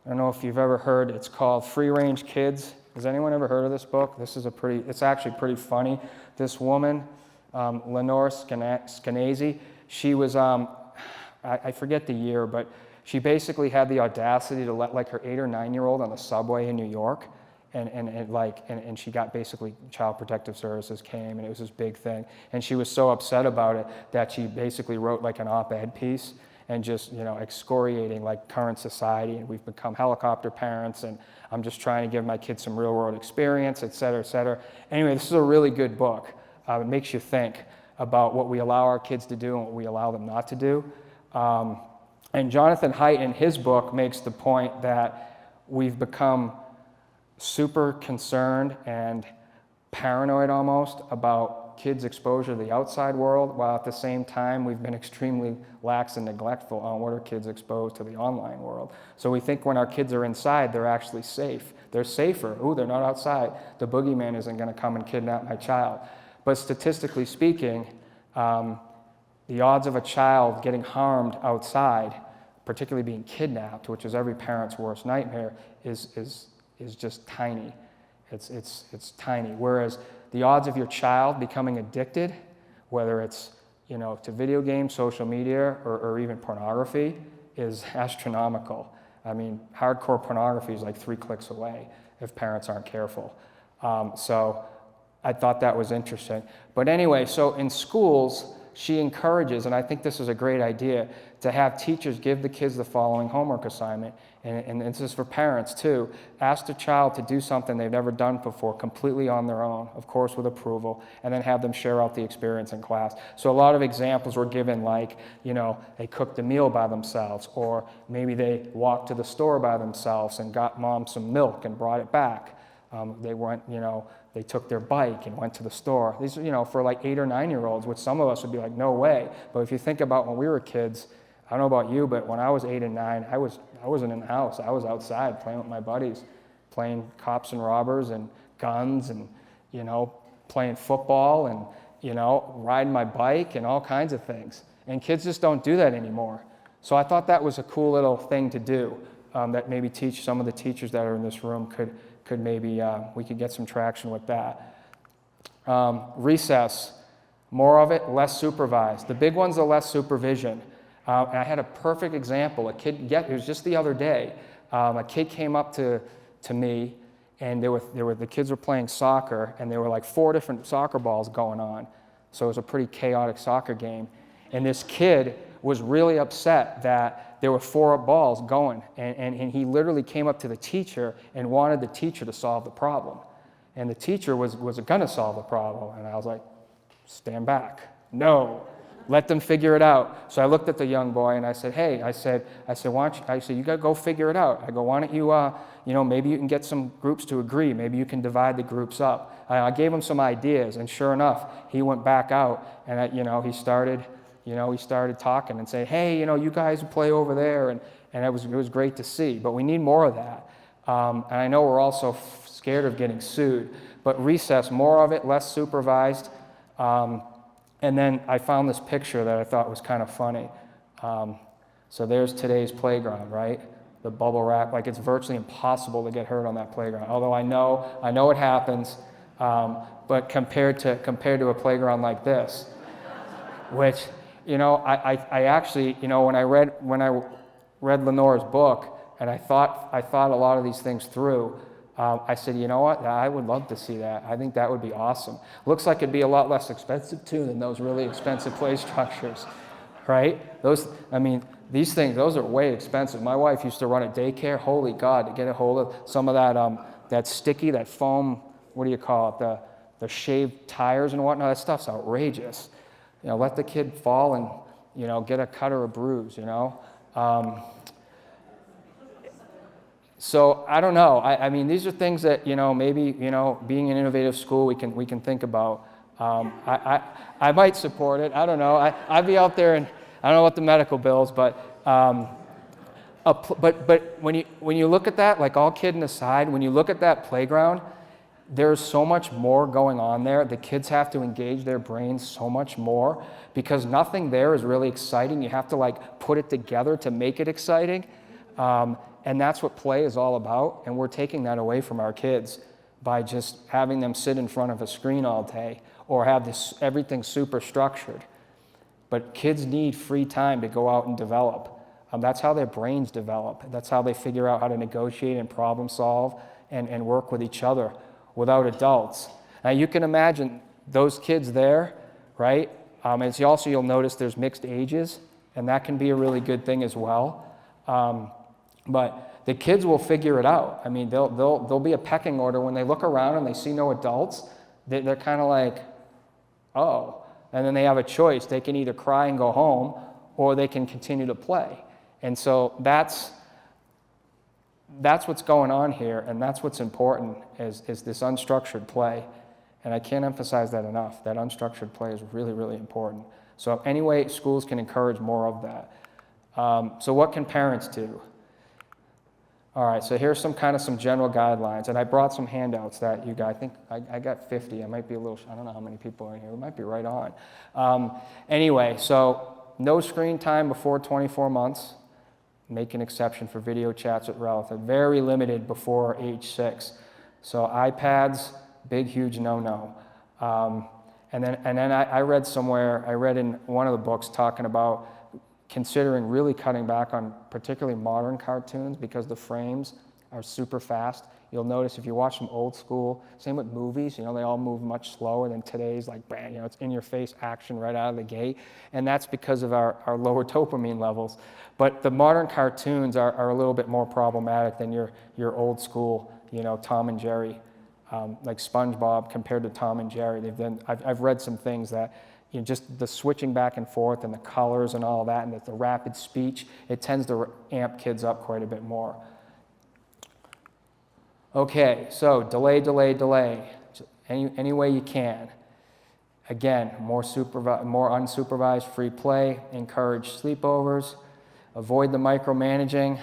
I don't know if you've ever heard, it's called Free Range Kids. Has anyone ever heard of this book? It's actually pretty funny. This woman, Lenore Skenazy, she was, I forget the year, but she basically had the audacity to let like her 8 or 9-year-old on the subway in New York, and she got basically Child Protective Services came, and it was this big thing. And she was so upset about it that she basically wrote like an op-ed piece and just, excoriating like current society, and we've become helicopter parents, and I'm just trying to give my kids some real world experience, et cetera, et cetera. Anyway, this is a really good book. It makes you think about what we allow our kids to do and what we allow them not to do. And Jonathan Haidt in his book makes the point that we've become super concerned and paranoid almost about kids' exposure to the outside world, while at the same time we've been extremely lax and neglectful on what are kids exposed to the online world. So we think when our kids are inside, they're actually safe. They're safer. Ooh, they're not outside. The boogeyman isn't going to come and kidnap my child. But statistically speaking, the odds of a child getting harmed outside, particularly being kidnapped, which is every parent's worst nightmare, is just tiny. It's tiny. Whereas the odds of your child becoming addicted, whether it's to video games, social media, or even pornography, is astronomical. I mean, hardcore pornography is like 3 clicks away if parents aren't careful. So I thought that was interesting. But anyway, so in schools, she encourages, and I think this is a great idea, to have teachers give the kids the following homework assignment, and this is for parents too. Ask the child to do something they've never done before, completely on their own, of course with approval, and then have them share out the experience in class. So a lot of examples were given, like, they cooked a meal by themselves, or maybe they walked to the store by themselves and got mom some milk and brought it back. They went, they took their bike and went to the store. These are, for like 8 or 9-year-olds, which some of us would be like, no way. But if you think about when we were kids, I don't know about you, but when I was 8 and 9, I wasn't in the house. I was outside playing with my buddies, playing cops and robbers and guns and, playing football and, riding my bike and all kinds of things. And kids just don't do that anymore. So I thought that was a cool little thing to do, that maybe teach some of the teachers that are in this room could maybe, we could get some traction with that. Recess, more of it, less supervised. The big one's the less supervision. And I had a perfect example. It was just the other day, a kid came up to me, and the kids were playing soccer, and there were like 4 different soccer balls going on. So it was a pretty chaotic soccer game. And this kid was really upset that there were 4 balls going, and he literally came up to the teacher and wanted the teacher to solve the problem. And the teacher was going to solve the problem, and I was like, stand back. No, let them figure it out. So I looked at the young boy and I said, hey, I said, why don't you, I said, you gotta go figure it out. I go, why don't you, maybe you can get some groups to agree. Maybe you can divide the groups up. I gave him some ideas, and sure enough, he went back out and, he started talking and saying, hey, you guys play over there, and it was great to see. But we need more of that. And I know we're also scared of getting sued, but recess, more of it, less supervised. And then I found this picture that I thought was kind of funny. So there's today's playground, right? The bubble wrap, like it's virtually impossible to get hurt on that playground. Although I know it happens, but compared to a playground like this, which, I actually, when I read Lenore's book, and I thought a lot of these things through, I said, you know what, I would love to see that. I think that would be awesome. Looks like it'd be a lot less expensive too than those really expensive play structures, right? These things, those are way expensive. My wife used to run a daycare. Holy God, to get a hold of some of that sticky, that foam, what do you call it, the shaved tires and whatnot, that stuff's outrageous. Let the kid fall and, get a cut or a bruise, So I don't know. I mean, these are things that maybe being an innovative school we can think about. I might support it. I don't know. I'd be out there, and I don't know what the medical bills, but when you look at that, like all kidding aside, when you look at that playground, there's so much more going on there. The kids have to engage their brains so much more because nothing there is really exciting. You have to put it together to make it exciting. And that's what play is all about, and we're taking that away from our kids by just having them sit in front of a screen all day or have everything super structured. But kids need free time to go out and develop. That's how their brains develop. That's how they figure out how to negotiate and problem solve and work with each other without adults. Now you can imagine those kids there, right? And you'll notice there's mixed ages, and that can be a really good thing as well. But the kids will figure it out. I mean, there'll be a pecking order when they look around and they see no adults. They're kind of like, oh. And then they have a choice. They can either cry and go home, or they can continue to play. And so that's what's going on here, and that's what's important is this unstructured play. And I can't emphasize that enough. That unstructured play is really, really important. So anyway, schools can encourage more of that. So what can parents do? All right, so here's some general guidelines, and I brought some handouts that you got. I think I got 50. I might be a little, I don't know how many people are in here. We might be right on. Anyway, so no screen time before 24 months. Make an exception for video chats with relatives. Very limited before age 6. So iPads, big, huge no-no. And then I read somewhere, I read in one of the books talking about considering really cutting back on particularly modern cartoons because the frames are super fast. You'll notice if you watch some old school, same with movies, they all move much slower than today's, like, bam, it's in your face action right out of the gate. And that's because of our lower dopamine levels. But the modern cartoons are a little bit more problematic than your old school, Tom and Jerry, like SpongeBob compared to Tom and Jerry. I've read some things that, just the switching back and forth and the colors and all that, and the rapid speech, it tends to amp kids up quite a bit more. Okay, so delay. Any way you can. Again, more unsupervised free play, encourage sleepovers, avoid the micromanaging.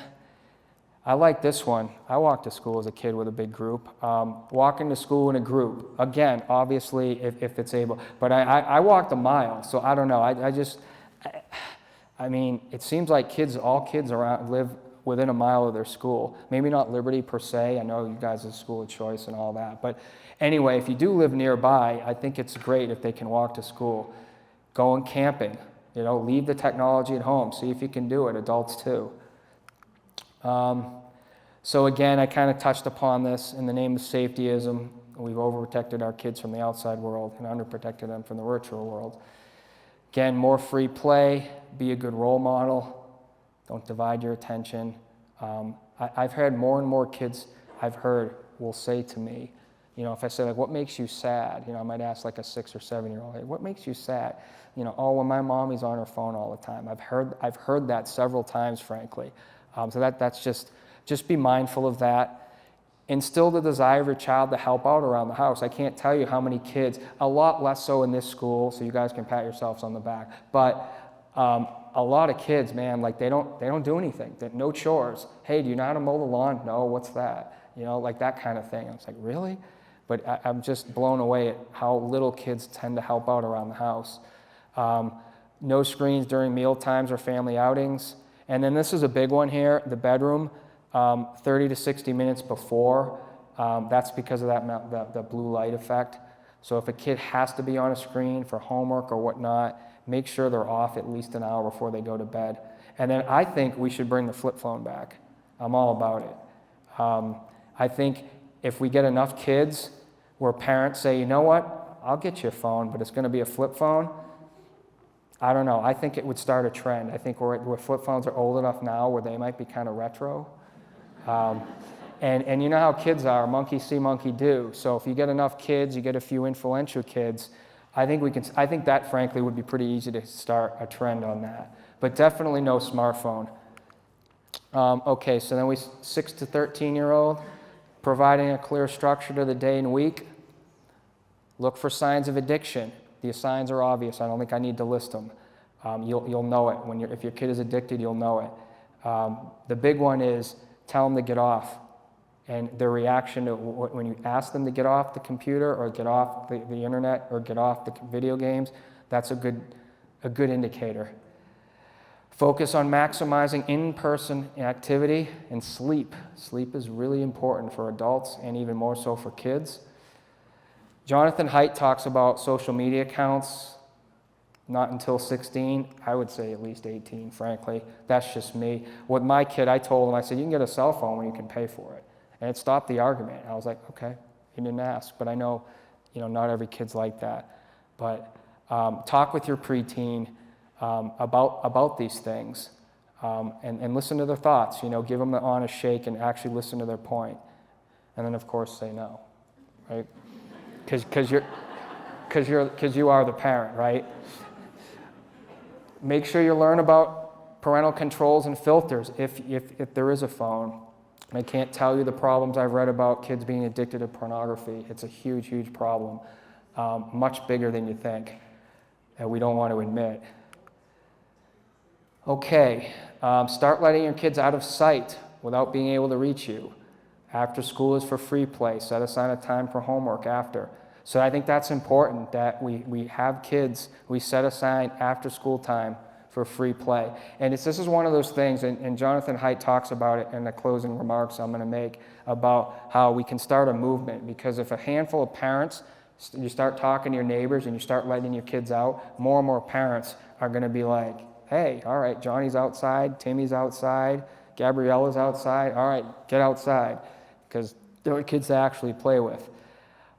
I like this one. I walked to school as a kid with a big group. Walking to school in a group, again, obviously if it's able, but I walked a mile, so I don't know. I mean, it seems like all kids around live within a mile of their school. Maybe not Liberty per se. I know you guys are school of choice and all that, but anyway, if you do live nearby, I think it's great if they can walk to school. Going camping, leave the technology at home. See if you can do it, adults too. So again, I kind of touched upon this in the name of safetyism. We've overprotected our kids from the outside world and underprotected them from the virtual world. Again, more free play, be a good role model, don't divide your attention. I've had more and more kids will say to me, You know, if I say, like, what makes you sad? You know, I might ask like a 6 or 7-year-old, hey, what makes you sad? You know, oh, well, my mommy's on her phone all the time. I've heard that several times, frankly. So that's just be mindful of that. Instill the desire of your child to help out around the house. I can't tell you how many kids, a lot less so in this school, so you guys can pat yourselves on the back, but a lot of kids, man, like they don't do anything. No chores. Hey, do you know how to mow the lawn? No, what's that? You know, like that kind of thing. I was like, really? But I'm just blown away at how little kids tend to help out around the house. No screens during meal times or family outings. And then this is a big one here, the bedroom. 30 to 60 minutes before. That's because of the blue light effect. So if a kid has to be on a screen for homework or whatnot, make sure they're off at least an hour before they go to bed. And then I think we should bring the flip phone back. I'm all about it. I think if we get enough kids where parents say, you know what, I'll get you a phone, but it's going to be a flip phone, I don't know. I think it would start a trend. I think where flip phones are old enough now where they might be kind of retro. And you know how kids are, monkey see, monkey do. So if you get enough kids, you get a few influential kids, I think that frankly would be pretty easy to start a trend on that. But definitely no smartphone. Okay, so then 6 to 13-year-old, providing a clear structure to the day and week. Look for signs of addiction. The signs are obvious. I don't think I need to list them. You'll know it. If your kid is addicted, you'll know it. The big one is tell them to get off. And their reaction to when you ask them to get off the computer or get off the internet or get off the video games, that's a good indicator. Focus on maximizing in-person activity and sleep. Sleep is really important for adults and even more so for kids. Jonathan Haidt talks about social media accounts, not until 16. I would say at least 18, frankly. That's just me. With my kid, I told him, I said, you can get a cell phone when you can pay for it. And it stopped the argument. I was like, okay, you didn't ask. But I know, not every kid's like that. But talk with your preteen about these things and listen to their thoughts. Give them the honest shake and actually listen to their point. And then, of course, say no, right? Because you are the parent, right? Make sure you learn about parental controls and filters if there is a phone. I can't tell you the problems I've read about kids being addicted to pornography. It's a huge, huge problem, much bigger than you think, and we don't want to admit. Okay, start letting your kids out of sight without being able to reach you. After school is for free play. Set aside a time for homework after. So I think that's important that we have kids, we set aside after school time for free play. And this is one of those things, and Jonathan Haidt talks about it in the closing remarks I'm going to make about how we can start a movement. Because if a handful of parents, you start talking to your neighbors and you start letting your kids out, more and more parents are going to be like, hey, all right, Johnny's outside, Timmy's outside, Gabriella's outside, all right, get outside. Because there are kids to actually play with.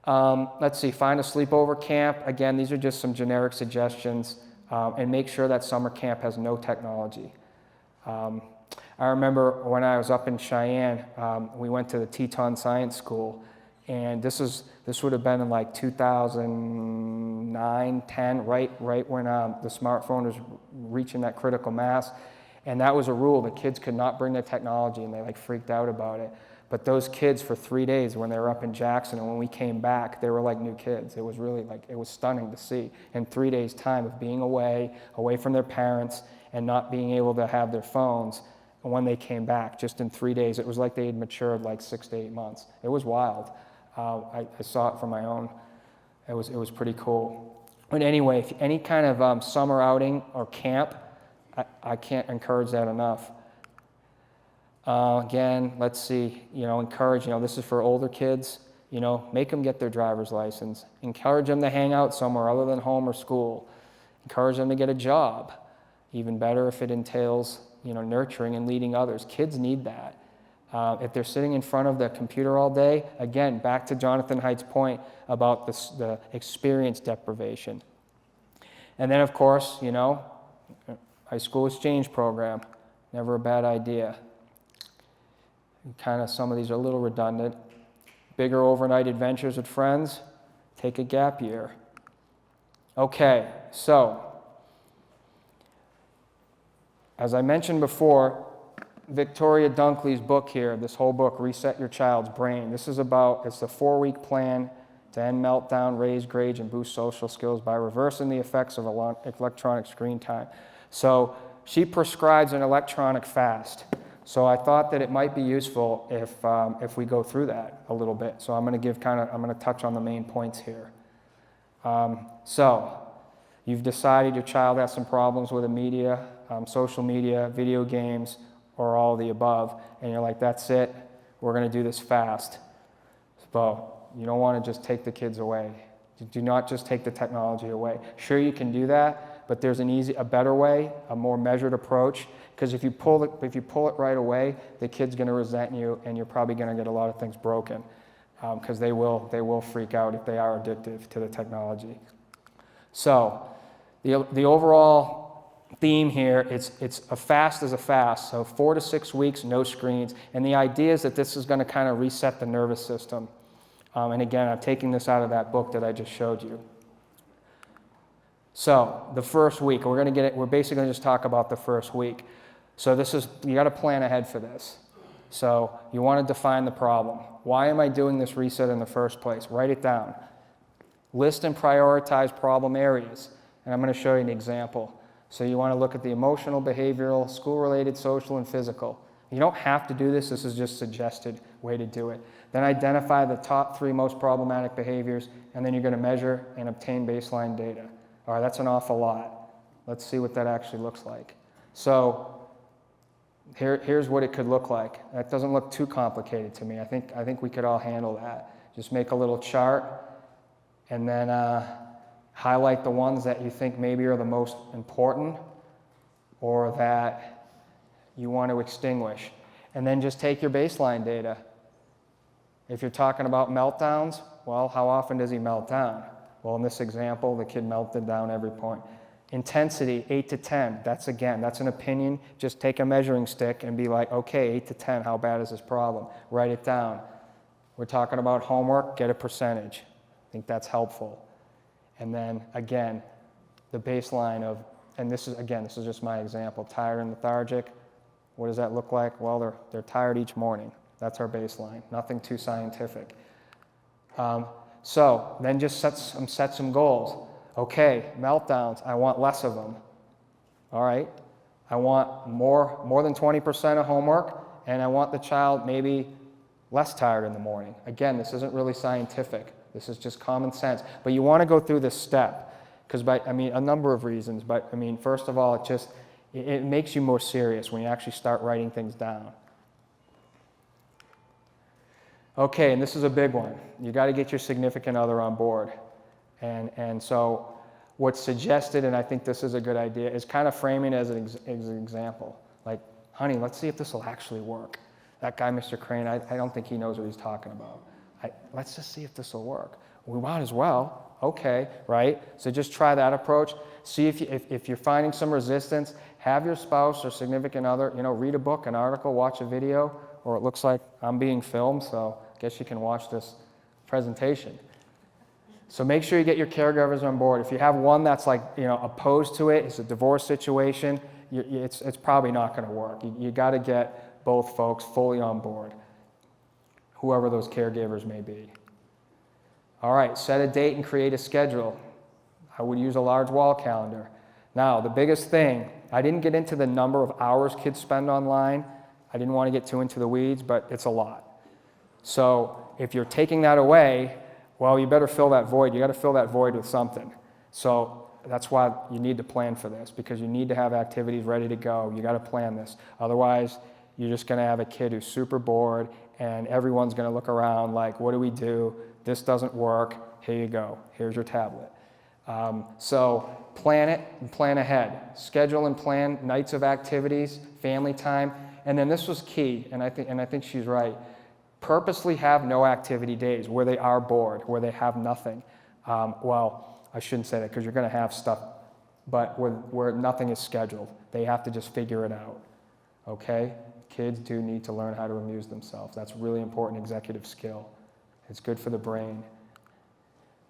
Let's see, find a sleepover camp. Again, these are just some generic suggestions. And make sure that summer camp has no technology. I remember when I was up in Cheyenne, we went to the Teton Science School, and this would have been in like 2009, 10, right when the smartphone was reaching that critical mass. And that was a rule. The kids could not bring their technology, and they freaked out about it. But those kids for 3 days when they were up in Jackson and when we came back, they were like new kids. It was really it was stunning to see. In 3 days' time of being away from their parents and not being able to have their phones, and when they came back, just in 3 days, it was like they had matured 6 to 8 months. It was wild. I saw it from my own. It was pretty cool. But anyway, if any kind of summer outing or camp, I can't encourage that enough. Again, let's see, encourage, this is for older kids, make them get their driver's license. Encourage them to hang out somewhere other than home or school. Encourage them to get a job. Even better if it entails, nurturing and leading others. Kids need that. If they're sitting in front of the computer all day, again, back to Jonathan Haidt's point about the experience deprivation. And then, of course, high school exchange program, never a bad idea. Kind of some of these are a little redundant, bigger overnight adventures with friends, take a gap year. Okay, so as I mentioned before, Victoria Dunkley's book here, this whole book, Reset Your Child's Brain, it's a 4-week plan to end meltdown, raise grades, and boost social skills by reversing the effects of electronic screen time. So she prescribes an electronic fast. So I thought that it might be useful if we go through that a little bit. So I'm going to touch on the main points here. So you've decided your child has some problems with the media, social media, video games, or all of the above, and you're like, that's it, we're going to do this fast. But you don't want to just take the kids away. Do not just take the technology away. Sure, you can do that, but there's a better way, a more measured approach, because if you pull it right away, the kid's going to resent you, and you're probably going to get a lot of things broken, because they will freak out if they are addictive to the technology. So the overall theme here, it's a fast is a fast, so 4 to 6 weeks, no screens, and the idea is that this is going to kind of reset the nervous system. And again, I'm taking this out of that book that I just showed you. So the first week, we're basically going to just talk about the first week. So you got to plan ahead for this. So you want to define the problem. Why am I doing this reset in the first place? Write it down. List and prioritize problem areas. And I'm going to show you an example. So you want to look at the emotional, behavioral, school-related, social, and physical. You don't have to do this. This is just a suggested way to do it. Then identify the top 3 most problematic behaviors, and then you're going to measure and obtain baseline data. All right, that's an awful lot. Let's see what that actually looks like. So here's what it could look like. That doesn't look too complicated to me. I think we could all handle that. Just make a little chart, and then highlight the ones that you think maybe are the most important or that you want to extinguish. And then just take your baseline data. If you're talking about meltdowns, well, how often does he melt down? Well, in this example, the kid melted down every point. Intensity, 8 to 10. That's an opinion. Just take a measuring stick and be like, okay, 8 to 10, how bad is this problem? Write it down. We're talking about homework, get a percentage. I think that's helpful. And then, again, the baseline of, and this is just my example, tired and lethargic. What does that look like? Well, they're tired each morning. That's our baseline. Nothing too scientific. So then just set some goals. Okay, meltdowns, I want less of them. All right, I want more than 20% of homework, and I want the child maybe less tired in the morning. Again, this isn't really scientific. This is just common sense. But you want to go through this step, because a number of reasons. But first of all, it makes you more serious when you actually start writing things down. Okay, and this is a big one. You got to get your significant other on board. And so what's suggested, and I think this is a good idea, is kind of framing it as an example. Like, honey, let's see if this will actually work. That guy, Mr. Crane, I don't think he knows what he's talking about. Let's just see if this will work. We might as well. Okay, right? So just try that approach. See if you're finding some resistance. Have your spouse or significant other, read a book, an article, watch a video, or it looks like I'm being filmed, so I guess you can watch this presentation. So make sure you get your caregivers on board. If you have one that's opposed to it, it's a divorce situation, it's probably not going to work. You got to get both folks fully on board, whoever those caregivers may be. All right, set a date and create a schedule. I would use a large wall calendar. Now, the biggest thing, I didn't get into the number of hours kids spend online. I didn't want to get too into the weeds, but it's a lot. So if you're taking that away, well, you better fill that void. You got to fill that void with something. So that's why you need to plan for this, because you need to have activities ready to go. You got to plan this. Otherwise, you're just going to have a kid who's super bored, and everyone's going to look around like, what do we do? This doesn't work. Here you go. Here's your tablet. So plan it and plan ahead. Schedule and plan nights of activities, family time, and then this was key, and I think she's right. Purposely have no activity days where they are bored, where they have nothing. Well, I shouldn't say that because you're going to have stuff, but where nothing is scheduled. They have to just figure it out. Okay? Kids do need to learn how to amuse themselves. That's a really important executive skill. It's good for the brain.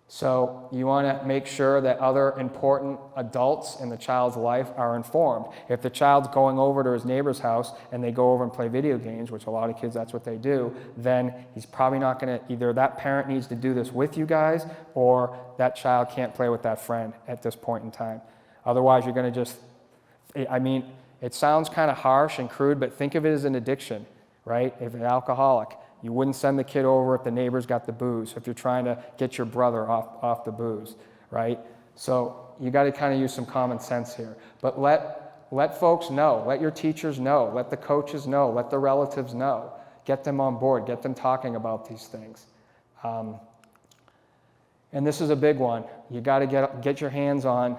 So you want to make sure that other important adults in the child's life are informed. If the child's going over to his neighbor's house and they go over and play video games, which a lot of kids, that's what they do, then he's probably not going to, either that parent needs to do this with you guys, or that child can't play with that friend at this point in time. Otherwise, you're going to just, I mean, it sounds kind of harsh and crude, but think of it as an addiction, right? If an alcoholic, you wouldn't send the kid over if the neighbor's got the booze, if you're trying to get your brother off the booze, right? So you got to kind of use some common sense here. But let folks know, let your teachers know, let the coaches know, let the relatives know. Get them on board, get them talking about these things. And this is a big one. You got to get your hands on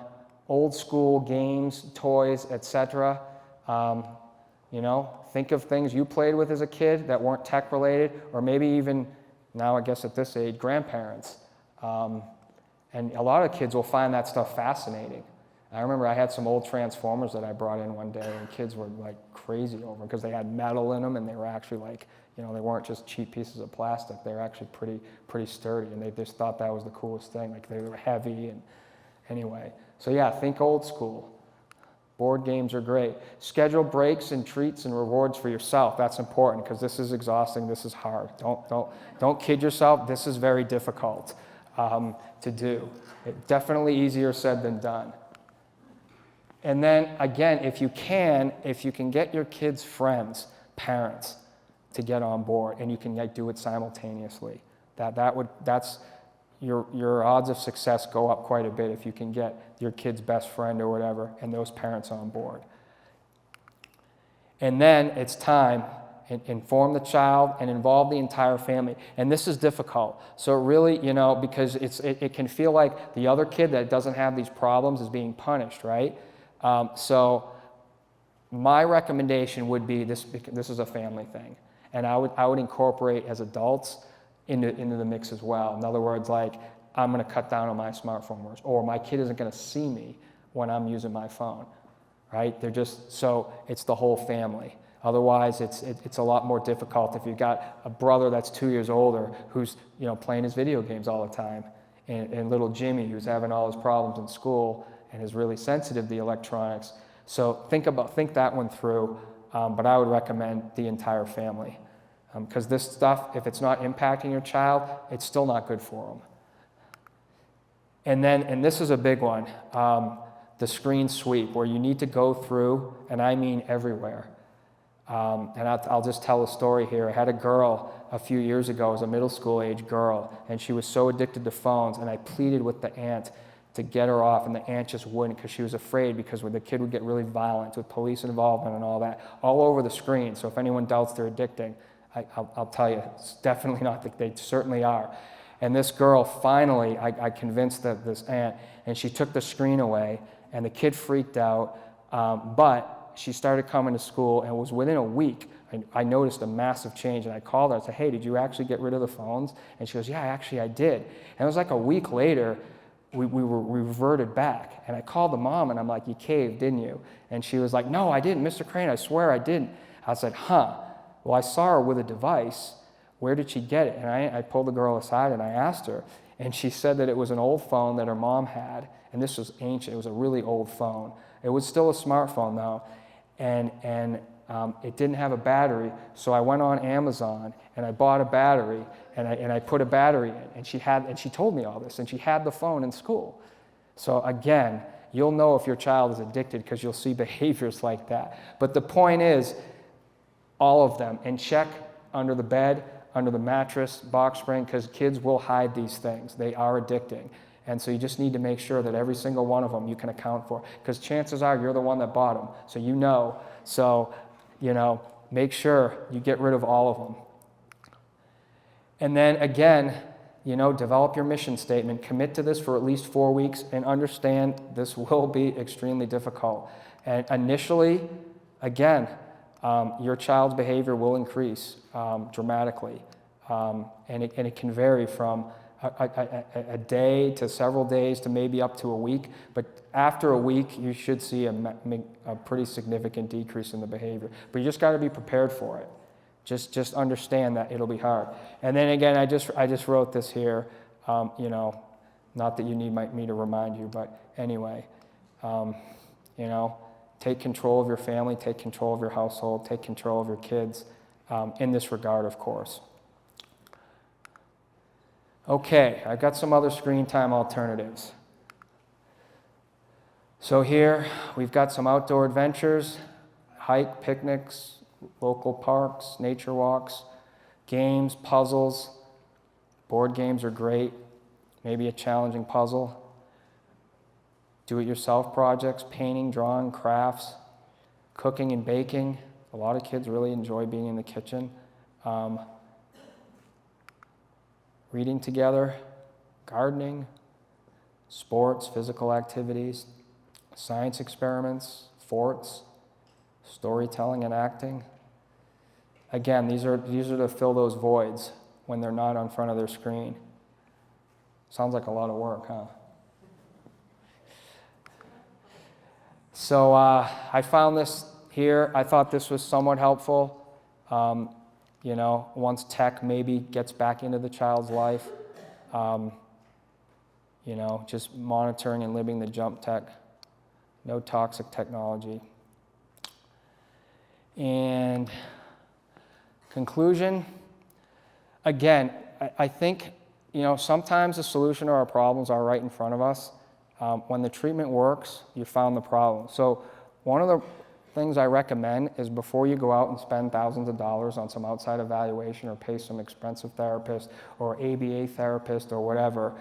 old school games, toys, etc. You know, think of things you played with as a kid that weren't tech related, or maybe even now, I guess at this age, grandparents. And a lot of kids will find that stuff fascinating. I remember I had some old Transformers that I brought in one day, and kids were like crazy over because they had metal in them, and they were actually like, you know, they weren't just cheap pieces of plastic. They were actually pretty sturdy, and they just thought that was the coolest thing. Like they were heavy, and anyway. So yeah, think old school. Board games are great. Schedule breaks and treats and rewards for yourself. That's important because this is exhausting. This is hard. Don't kid yourself. This is very difficult to do. It's definitely easier said than done. And then again, if you can get your kids' friends, parents, to get on board, and you can do it simultaneously, that's your odds of success go up quite a bit if you can get your kid's best friend or whatever and those parents on board. And then it's time, inform the child and involve the entire family. And this is difficult. So really, you know, because it can feel like the other kid that doesn't have these problems is being punished, right? So my recommendation would be this is a family thing. And I would incorporate as adults into the mix as well. In other words, like, I'm going to cut down on my smartphone words, or my kid isn't going to see me when I'm using my phone, right? They're just, so it's the whole family. Otherwise, it's a lot more difficult if you've got a brother that's 2 years older who's, you know, playing his video games all the time, and little Jimmy who's having all his problems in school and is really sensitive to electronics. So think that one through, but I would recommend the entire family. Because this stuff, if it's not impacting your child, it's still not good for them. And this is a big one, the screen sweep, where you need to go through, and I mean everywhere. And I'll just tell a story here. I had a girl a few years ago, as a middle school age girl, and she was so addicted to phones, and I pleaded with the aunt to get her off, and the aunt just wouldn't because she was afraid because the kid would get really violent with police involvement and all that, all over the screen. So if anyone doubts they're addicting, I'll tell you, it's definitely not. They certainly are. And this girl, finally, I convinced this aunt, and she took the screen away, and the kid freaked out, but she started coming to school, and it was within a week, I noticed a massive change, and I called her. I said, hey, did you actually get rid of the phones? And she goes, yeah, actually I did. And it was like a week later, we reverted back. And I called the mom, and I'm like, you caved, didn't you? And she was like, no, I didn't, Mr. Crane, I swear I didn't. I said, huh. Well, I saw her with a device. Where did she get it? And I pulled the girl aside and I asked her. And she said that it was an old phone that her mom had. And this was ancient. It was a really old phone. It was still a smartphone, though. And it didn't have a battery. So I went on Amazon and I bought a battery. And I put a battery in. And she told me all this. And she had the phone in school. So again, you'll know if your child is addicted because you'll see behaviors like that. But the point is, all of them, and check under the bed, under the mattress, box spring, because kids will hide these things. They are addicting. And so you just need to make sure that every single one of them you can account for, because chances are you're the one that bought them, so you know. So, you know, make sure you get rid of all of them. And then again, you know, develop your mission statement. Commit to this for at least 4 weeks and understand this will be extremely difficult. And initially, again, your child's behavior will increase dramatically, and it can vary from a day to several days to maybe up to a week, but after a week you should see a pretty significant decrease in the behavior. But you just got to be prepared for it. Just understand that it'll be hard. And then again, I just wrote this here, you know, not that you need me to remind you, but anyway, you know, take control of your family, take control of your household, take control of your kids, in this regard, of course. Okay, I've got some other screen time alternatives. So here, we've got some outdoor adventures, hike, picnics, local parks, nature walks, games, puzzles. Board games are great, maybe a challenging puzzle. Do-it-yourself projects, painting, drawing, crafts, cooking and baking. A lot of kids really enjoy being in the kitchen. Reading together, gardening, sports, physical activities, science experiments, forts, storytelling and acting. Again, these are to fill those voids when they're not in front of their screen. Sounds like a lot of work, huh? So I found this here. I thought this was somewhat helpful. You know, once tech maybe gets back into the child's life, you know, just monitoring and living the jump tech, no toxic technology. And conclusion, again, I think, you know, sometimes the solution to our problems are right in front of us. When the treatment works, you found the problem. So one of the things I recommend is before you go out and spend thousands of dollars on some outside evaluation or pay some expensive therapist or ABA therapist or whatever,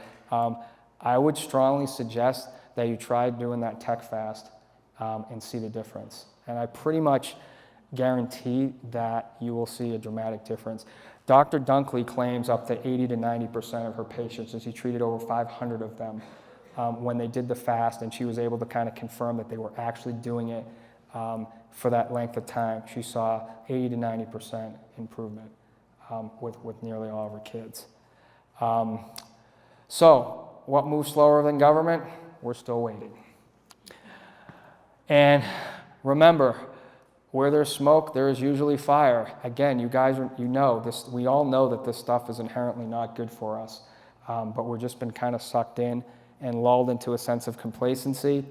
I would strongly suggest that you try doing that tech fast and see the difference. And I pretty much guarantee that you will see a dramatic difference. Dr. Dunkley claims up to 80 to 90% of her patients, and she treated over 500 of them when they did the fast, and she was able to kind of confirm that they were actually doing it for that length of time. She saw 80 to 90% improvement with nearly all of her kids. So, what moves slower than government? We're still waiting. And remember, where there's smoke, there is usually fire. Again, you guys, you know this. We all know that this stuff is inherently not good for us, but we've just been kind of sucked in and lulled into a sense of complacency.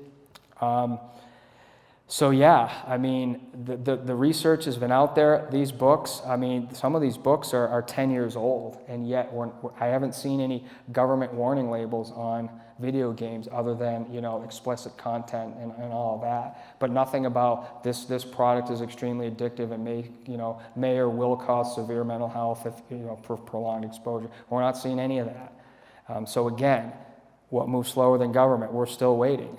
So yeah, I mean, the research has been out there. These books, I mean, some of these books are 10 years old, and yet I haven't seen any government warning labels on video games other than, you know, explicit content and all of that. But nothing about this product is extremely addictive and may or will cause severe mental health if, you know, for prolonged exposure. We're not seeing any of that. So again, what moves slower than government? We're still waiting.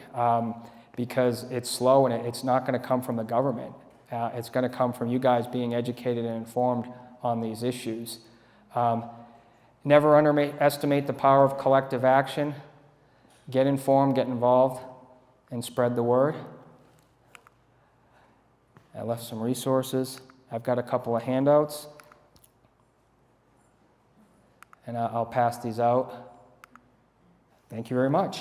Because it's slow and it's not going to come from the government. It's going to come from you guys being educated and informed on these issues. Never underestimate the power of collective action. Get informed, get involved, and spread the word. I left some resources. I've got a couple of handouts, and I'll pass these out. Thank you very much.